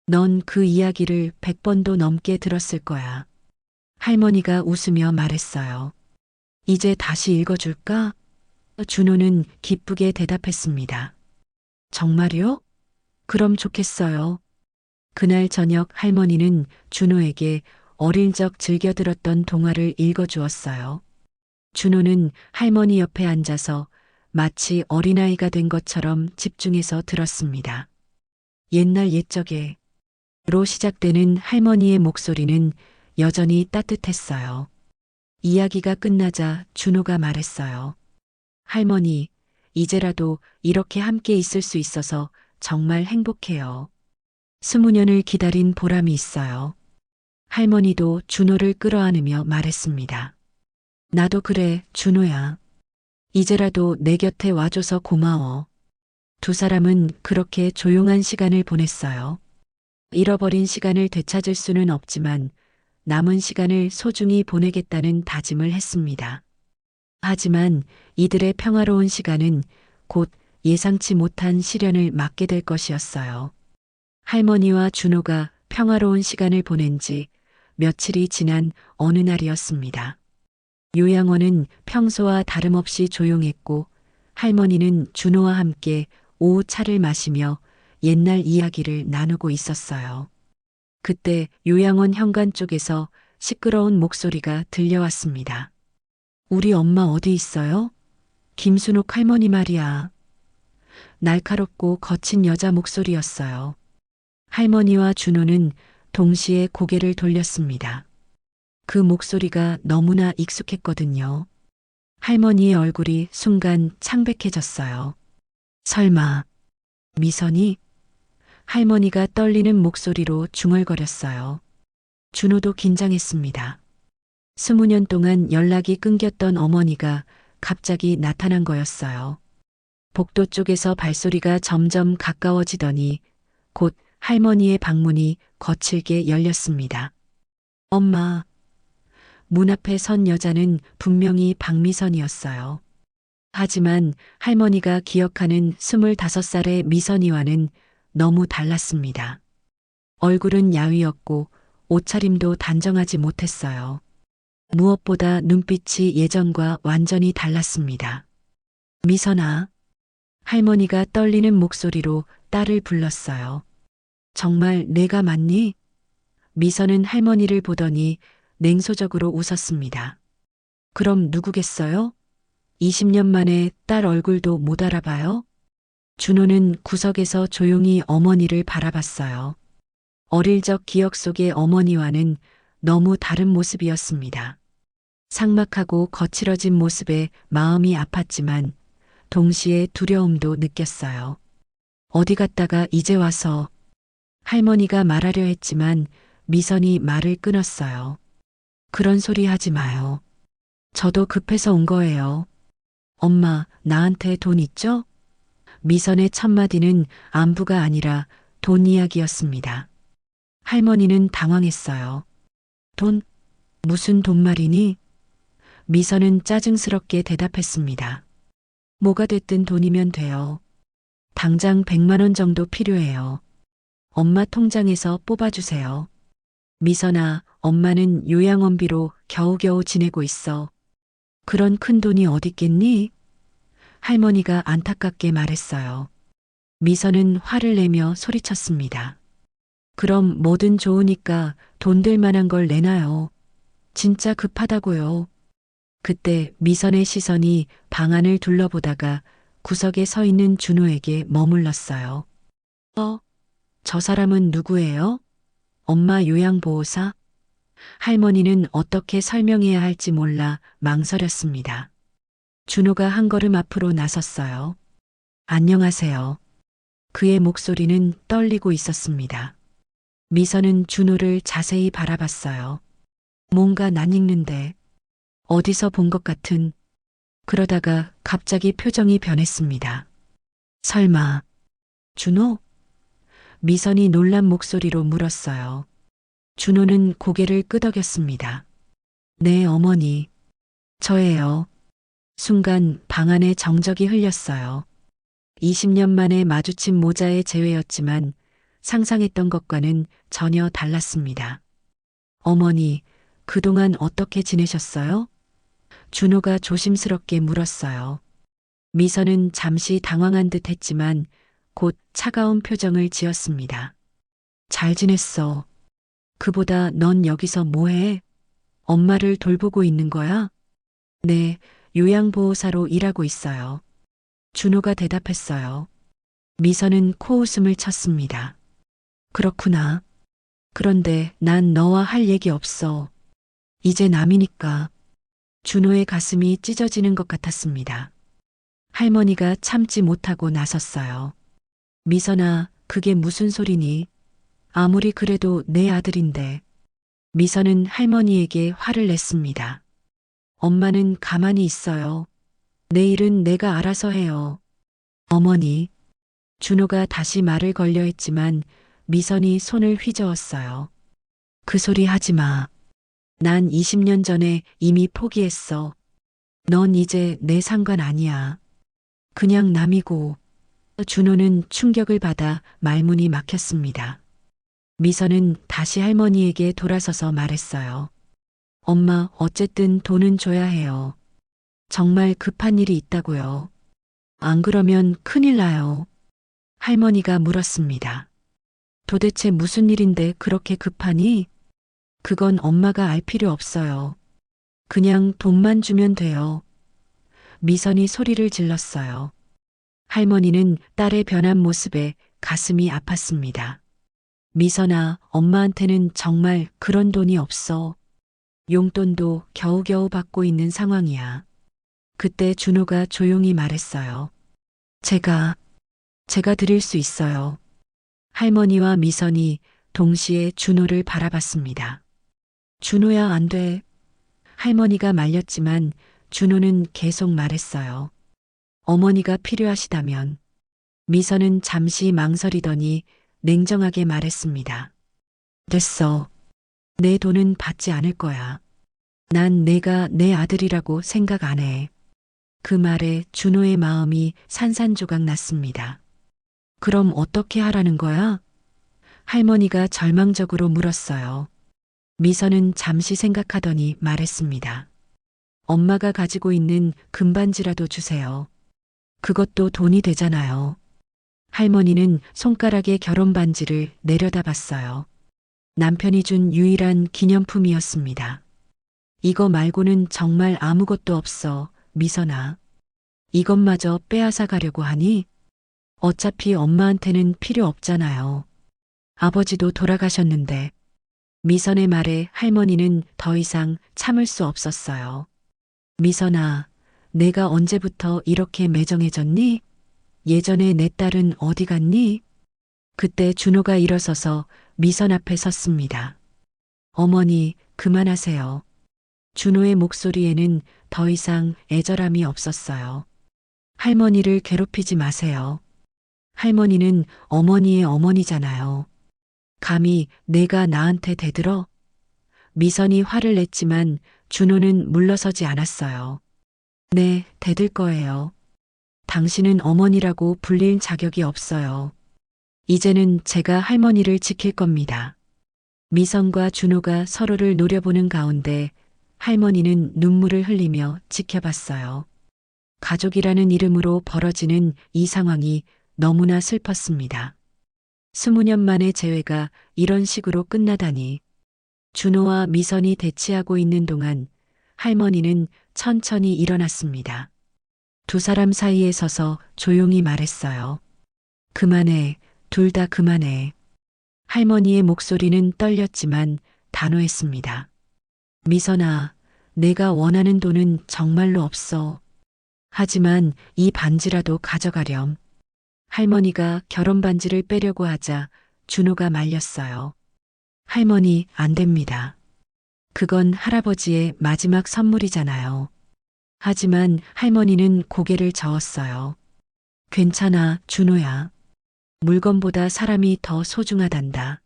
넌 그 이야기를 100번도 넘게 들었을 거야. 할머니가 웃으며 말했어요. 이제 다시 읽어줄까? 준호는 기쁘게 대답했습니다. 정말요? 그럼 좋겠어요. 그날 저녁 할머니는 준호에게 어릴 적 즐겨 들었던 동화를 읽어주었어요. 준호는 할머니 옆에 앉아서 마치 어린아이가 된 것처럼 집중해서 들었습니다. 옛날 옛적에로 시작되는 할머니의 목소리는 여전히 따뜻했어요. 이야기가 끝나자 준호가 말했어요. 할머니, 이제라도 이렇게 함께 있을 수 있어서 정말 행복해요. 20년을 기다린 보람이 있어요. 할머니도 준호를 끌어안으며 말했습니다. 나도 그래, 준호야. 이제라도 내 곁에 와줘서 고마워. 두 사람은 그렇게 조용한 시간을 보냈어요. 잃어버린 시간을 되찾을 수는 없지만 남은 시간을 소중히 보내겠다는 다짐을 했습니다. 하지만 이들의 평화로운 시간은 곧 예상치 못한 시련을 맞게 될 것이었어요. 할머니와 준호가 평화로운 시간을 보낸 지 며칠이 지난 어느 날이었습니다. 요양원은 평소와 다름없이 조용했고 할머니는 준호와 함께 오후 차를 마시며 옛날 이야기를 나누고 있었어요. 그때 요양원 현관 쪽에서 시끄러운 목소리가 들려왔습니다. 우리 엄마 어디 있어요? 김순옥 할머니 말이야. 날카롭고 거친 여자 목소리였어요. 할머니와 준호는 동시에 고개를 돌렸습니다. 그 목소리가 너무나 익숙했거든요. 할머니의 얼굴이 순간 창백해졌어요. 설마 미선이? 할머니가 떨리는 목소리로 중얼거렸어요. 준호도 긴장했습니다. 20년 동안 연락이 끊겼던 어머니가 갑자기 나타난 거였어요. 복도 쪽에서 발소리가 점점 가까워지더니 곧 할머니의 방문이 거칠게 열렸습니다. 엄마. 문 앞에 선 여자는 분명히 박미선이었어요. 하지만 할머니가 기억하는 25살의 미선이와는 너무 달랐습니다. 얼굴은 야위었고 옷차림도 단정하지 못했어요. 무엇보다 눈빛이 예전과 완전히 달랐습니다. 미선아. 할머니가 떨리는 목소리로 딸을 불렀어요. 정말 내가 맞니? 미선은 할머니를 보더니 냉소적으로 웃었습니다. 그럼 누구겠어요? 20년 만에 딸 얼굴도 못 알아봐요? 준호는 구석에서 조용히 어머니를 바라봤어요. 어릴 적 기억 속의 어머니와는 너무 다른 모습이었습니다. 삭막하고 거칠어진 모습에 마음이 아팠지만 동시에 두려움도 느꼈어요. 어디 갔다가 이제 와서 할머니가 말하려 했지만 미선이 말을 끊었어요. 그런 소리 하지 마요. 저도 급해서 온 거예요. 엄마, 나한테 돈 있죠? 미선의 첫마디는 안부가 아니라 돈 이야기였습니다. 할머니는 당황했어요. 돈? 무슨 돈 말이니? 미선은 짜증스럽게 대답했습니다. 뭐가 됐든 돈이면 돼요. 당장 100만 원 정도 필요해요. 엄마 통장에서 뽑아주세요. 미선아, 엄마는 요양원비로 겨우겨우 지내고 있어. 그런 큰 돈이 어딨겠니? 할머니가 안타깝게 말했어요. 미선은 화를 내며 소리쳤습니다. 그럼 뭐든 좋으니까 돈 될 만한 걸 내놔요. 진짜 급하다고요. 그때 미선의 시선이 방 안을 둘러보다가 구석에 서 있는 준호에게 머물렀어요. 저 사람은 누구예요? 엄마 요양보호사? 할머니는 어떻게 설명해야 할지 몰라 망설였습니다. 준호가 한 걸음 앞으로 나섰어요. 안녕하세요. 그의 목소리는 떨리고 있었습니다. 미선은 준호를 자세히 바라봤어요. 뭔가 낯익는데 어디서 본 것 같은. 그러다가 갑자기 표정이 변했습니다. 설마 준호? 미선이 놀란 목소리로 물었어요. 준호는 고개를 끄덕였습니다. 네, 어머니. 저예요. 순간 방 안에 정적이 흘렸어요. 20년 만에 마주친 모자의 재회였지만 상상했던 것과는 전혀 달랐습니다. 어머니, 그동안 어떻게 지내셨어요? 준호가 조심스럽게 물었어요. 미선은 잠시 당황한 듯 했지만 곧 차가운 표정을 지었습니다. 잘 지냈어. 그보다 넌 여기서 뭐해? 엄마를 돌보고 있는 거야? 네, 요양보호사로 일하고 있어요. 준호가 대답했어요. 미선은 코웃음을 쳤습니다. 그렇구나. 그런데 난 너와 할 얘기 없어. 이제 남이니까. 준호의 가슴이 찢어지는 것 같았습니다. 할머니가 참지 못하고 나섰어요. 미선아, 그게 무슨 소리니? 아무리 그래도 내 아들인데. 미선은 할머니에게 화를 냈습니다. 엄마는 가만히 있어요. 내일은 내가 알아서 해요. 어머니. 준호가 다시 말을 걸려 했지만 미선이 손을 휘저었어요. 그 소리 하지 마. 난 20년 전에 이미 포기했어. 넌 이제 내 상관 아니야. 그냥 남이고. 준호는 충격을 받아 말문이 막혔습니다. 미선은 다시 할머니에게 돌아서서 말했어요. 엄마, 어쨌든 돈은 줘야 해요. 정말 급한 일이 있다고요. 안 그러면 큰일 나요. 할머니가 물었습니다. 도대체 무슨 일인데 그렇게 급하니? 그건 엄마가 알 필요 없어요. 그냥 돈만 주면 돼요. 미선이 소리를 질렀어요. 할머니는 딸의 변한 모습에 가슴이 아팠습니다. 미선아, 엄마한테는 정말 그런 돈이 없어. 용돈도 겨우겨우 받고 있는 상황이야. 그때 준호가 조용히 말했어요. 제가 드릴 수 있어요. 할머니와 미선이 동시에 준호를 바라봤습니다. 준호야, 안 돼. 할머니가 말렸지만 준호는 계속 말했어요. 어머니가 필요하시다면. 미선은 잠시 망설이더니 냉정하게 말했습니다. 됐어. 내 돈은 받지 않을 거야. 난 내가 내 아들이라고 생각 안 해. 그 말에 준호의 마음이 산산조각 났습니다. 그럼 어떻게 하라는 거야? 할머니가 절망적으로 물었어요. 미선은 잠시 생각하더니 말했습니다. 엄마가 가지고 있는 금반지라도 주세요. 그것도 돈이 되잖아요. 할머니는 손가락에 결혼 반지를 내려다봤어요. 남편이 준 유일한 기념품이었습니다. 이거 말고는 정말 아무것도 없어, 미선아. 이것마저 빼앗아 가려고 하니? 어차피 엄마한테는 필요 없잖아요. 아버지도 돌아가셨는데. 미선의 말에 할머니는 더 이상 참을 수 없었어요. 미선아, 내가 언제부터 이렇게 매정해졌니? 예전에 내 딸은 어디 갔니? 그때 준호가 일어서서 미선 앞에 섰습니다. 어머니, 그만하세요. 준호의 목소리에는 더 이상 애절함이 없었어요. 할머니를 괴롭히지 마세요. 할머니는 어머니의 어머니잖아요. 감히 내가 나한테 대들어? 미선이 화를 냈지만 준호는 물러서지 않았어요. 네, 대들 거예요. 당신은 어머니라고 불릴 자격이 없어요. 이제는 제가 할머니를 지킬 겁니다. 미선과 준호가 서로를 노려보는 가운데 할머니는 눈물을 흘리며 지켜봤어요. 가족이라는 이름으로 벌어지는 이 상황이 너무나 슬펐습니다. 20년 만의 재회가 이런 식으로 끝나다니. 준호와 미선이 대치하고 있는 동안 할머니는 천천히 일어났습니다. 두 사람 사이에 서서 조용히 말했어요. 그만해, 둘 다 그만해. 할머니의 목소리는 떨렸지만 단호했습니다. 미선아, 내가 원하는 돈은 정말로 없어. 하지만 이 반지라도 가져가렴. 할머니가 결혼 반지를 빼려고 하자 준호가 말렸어요. 할머니, 안 됩니다. 그건 할아버지의 마지막 선물이잖아요. 하지만 할머니는 고개를 저었어요. 괜찮아, 준호야. 물건보다 사람이 더 소중하단다.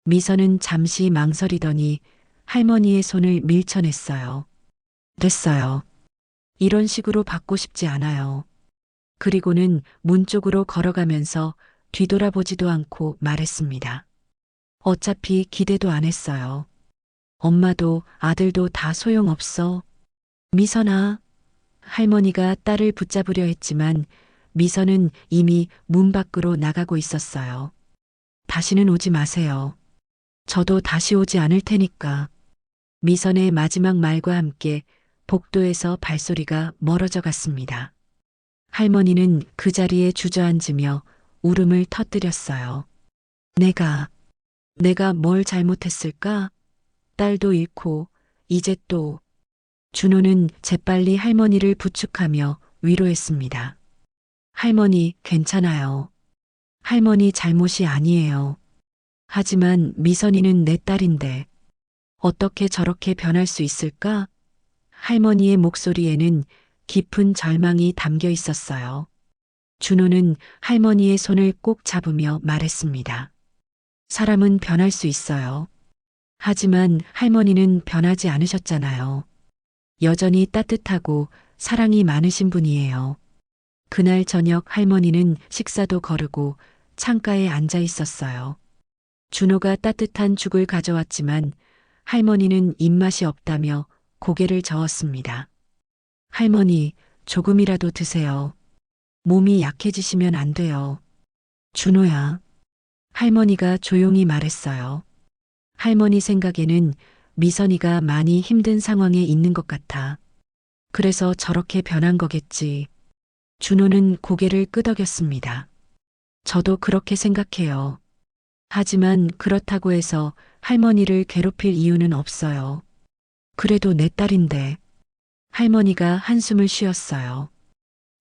미선은 잠시 망설이더니 할머니의 손을 밀쳐냈어요. 됐어요. 이런 식으로 받고 싶지 않아요. 그리고는 문 쪽으로 걸어가면서 뒤돌아보지도 않고 말했습니다. 어차피 기대도 안 했어요. 엄마도 아들도 다 소용없어. 미선아. 할머니가 딸을 붙잡으려 했지만 미선은 이미 문 밖으로 나가고 있었어요. 다시는 오지 마세요. 저도 다시 오지 않을 테니까. 미선의 마지막 말과 함께 복도에서 발소리가 멀어져 갔습니다. 할머니는 그 자리에 주저앉으며 울음을 터뜨렸어요. 내가 뭘 잘못했을까? 딸도 잃고, 이제 또. 준호는 재빨리 할머니를 부축하며 위로했습니다. 할머니, 괜찮아요. 할머니 잘못이 아니에요. 하지만 미선이는 내 딸인데, 어떻게 저렇게 변할 수 있을까? 할머니의 목소리에는 깊은 절망이 담겨 있었어요. 준호는 할머니의 손을 꼭 잡으며 말했습니다. 사람은 변할 수 있어요. 하지만 할머니는 변하지 않으셨잖아요. 여전히 따뜻하고 사랑이 많으신 분이에요. 그날 저녁 할머니는 식사도 거르고 창가에 앉아 있었어요. 준호가 따뜻한 죽을 가져왔지만 할머니는 입맛이 없다며 고개를 저었습니다. 할머니, 조금이라도 드세요. 몸이 약해지시면 안 돼요. 준호야. 할머니가 조용히 말했어요. 할머니 생각에는 미선이가 많이 힘든 상황에 있는 것 같아. 그래서 저렇게 변한 거겠지. 준호는 고개를 끄덕였습니다. 저도 그렇게 생각해요. 하지만 그렇다고 해서 할머니를 괴롭힐 이유는 없어요. 그래도 내 딸인데. 할머니가 한숨을 쉬었어요.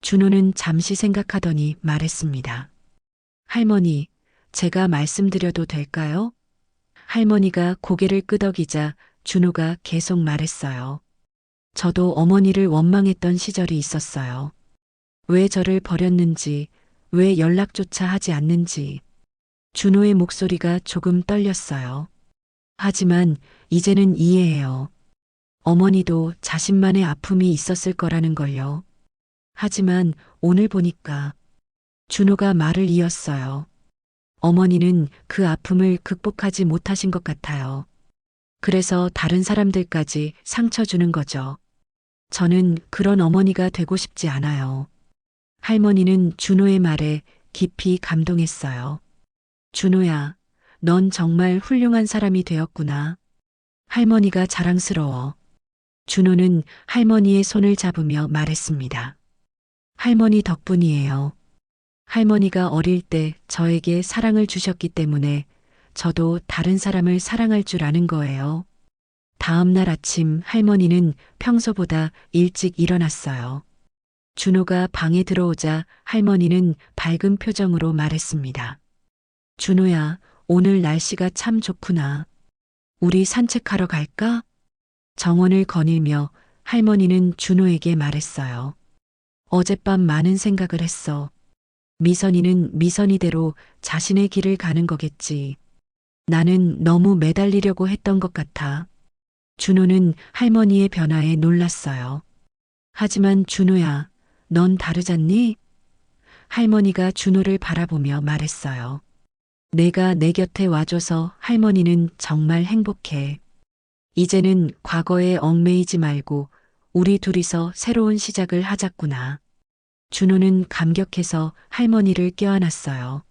준호는 잠시 생각하더니 말했습니다. 할머니, 제가 말씀드려도 될까요? 할머니가 고개를 끄덕이자 준호가 계속 말했어요. 저도 어머니를 원망했던 시절이 있었어요. 왜 저를 버렸는지, 왜 연락조차 하지 않는지. 준호의 목소리가 조금 떨렸어요. 하지만 이제는 이해해요. 어머니도 자신만의 아픔이 있었을 거라는 걸요. 하지만 오늘 보니까 준호가 말을 이었어요. 어머니는 그 아픔을 극복하지 못하신 것 같아요. 그래서 다른 사람들까지 상처 주는 거죠. 저는 그런 어머니가 되고 싶지 않아요. 할머니는 준호의 말에 깊이 감동했어요. 준호야, 넌 정말 훌륭한 사람이 되었구나. 할머니가 자랑스러워. 준호는 할머니의 손을 잡으며 말했습니다. 할머니 덕분이에요. 할머니가 어릴 때 저에게 사랑을 주셨기 때문에 저도 다른 사람을 사랑할 줄 아는 거예요. 다음 날 아침 할머니는 평소보다 일찍 일어났어요. 준호가 방에 들어오자 할머니는 밝은 표정으로 말했습니다. 준호야, 오늘 날씨가 참 좋구나. 우리 산책하러 갈까? 정원을 거닐며 할머니는 준호에게 말했어요. 어젯밤 많은 생각을 했어. 미선이는 미선이대로 자신의 길을 가는 거겠지. 나는 너무 매달리려고 했던 것 같아. 준호는 할머니의 변화에 놀랐어요. 하지만 준호야, 넌 다르잖니? 할머니가 준호를 바라보며 말했어요. 내가 내 곁에 와줘서 할머니는 정말 행복해. 이제는 과거에 얽매이지 말고 우리 둘이서 새로운 시작을 하자꾸나. 준호는 감격해서 할머니를 껴안았어요.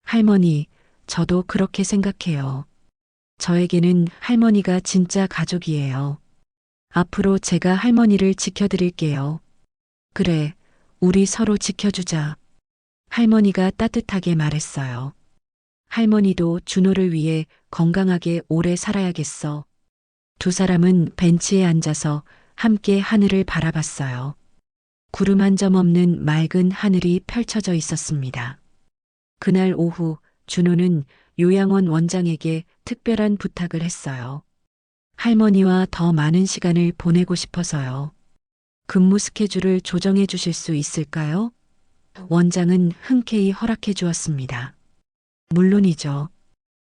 할머니, 저도 그렇게 생각해요. 저에게는 할머니가 진짜 가족이에요. 앞으로 제가 할머니를 지켜드릴게요. 그래, 우리 서로 지켜주자. 할머니가 따뜻하게 말했어요. 할머니도 준호를 위해 건강하게 오래 살아야겠어. 두 사람은 벤치에 앉아서 함께 하늘을 바라봤어요. 구름 한 점 없는 맑은 하늘이 펼쳐져 있었습니다. 그날 오후 준호는 요양원 원장에게 특별한 부탁을 했어요. 할머니와 더 많은 시간을 보내고 싶어서요. 근무 스케줄을 조정해 주실 수 있을까요? 원장은 흔쾌히 허락해 주었습니다. 물론이죠.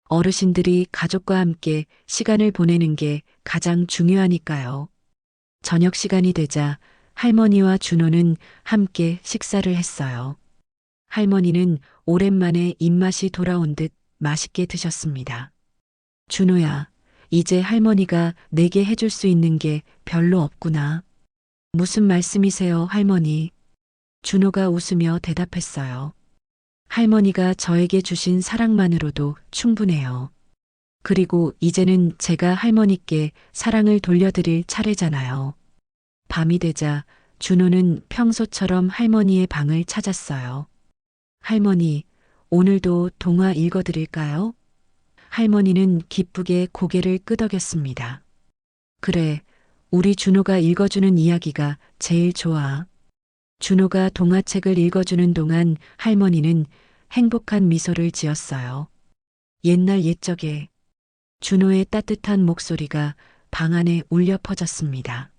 어르신들이 가족과 함께 시간을 보내는 게 가장 중요하니까요. 저녁 시간이 되자 할머니와 준호는 함께 식사를 했어요. 할머니는 오랜만에 입맛이 돌아온 듯 맛있게 드셨습니다. 준호야, 이제 할머니가 내게 해줄 수 있는 게 별로 없구나. 무슨 말씀이세요, 할머니? 준호가 웃으며 대답했어요. 할머니가 저에게 주신 사랑만으로도 충분해요. 그리고 이제는 제가 할머니께 사랑을 돌려드릴 차례잖아요. 밤이 되자 준호는 평소처럼 할머니의 방을 찾았어요. 할머니, 오늘도 동화 읽어드릴까요? 할머니는 기쁘게 고개를 끄덕였습니다. 그래, 우리 준호가 읽어주는 이야기가 제일 좋아. 준호가 동화책을 읽어주는 동안 할머니는 행복한 미소를 지었어요. 옛날 옛적에 준호의 따뜻한 목소리가 방 안에 울려 퍼졌습니다.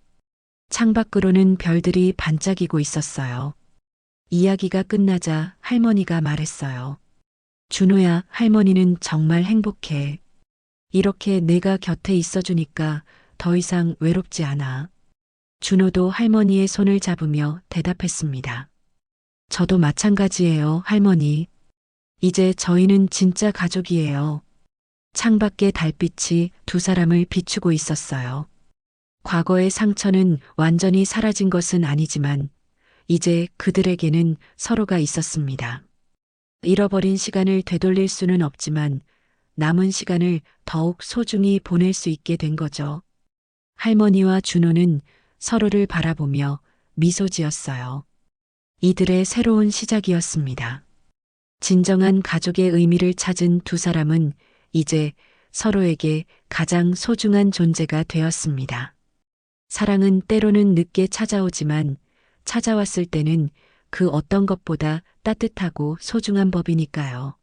창밖으로는 별들이 반짝이고 있었어요. 이야기가 끝나자 할머니가 말했어요. 준호야, 할머니는 정말 행복해. 이렇게 내가 곁에 있어주니까 더 이상 외롭지 않아. 준호도 할머니의 손을 잡으며 대답했습니다. 저도 마찬가지예요, 할머니. 이제 저희는 진짜 가족이에요. 창밖의 달빛이 두 사람을 비추고 있었어요. 과거의 상처는 완전히 사라진 것은 아니지만 이제 그들에게는 서로가 있었습니다. 잃어버린 시간을 되돌릴 수는 없지만 남은 시간을 더욱 소중히 보낼 수 있게 된 거죠. 할머니와 준호는 서로를 바라보며 미소 지었어요. 이들의 새로운 시작이었습니다. 진정한 가족의 의미를 찾은 두 사람은 이제 서로에게 가장 소중한 존재가 되었습니다. 사랑은 때로는 늦게 찾아오지만 찾아왔을 때는 그 어떤 것보다 따뜻하고 소중한 법이니까요.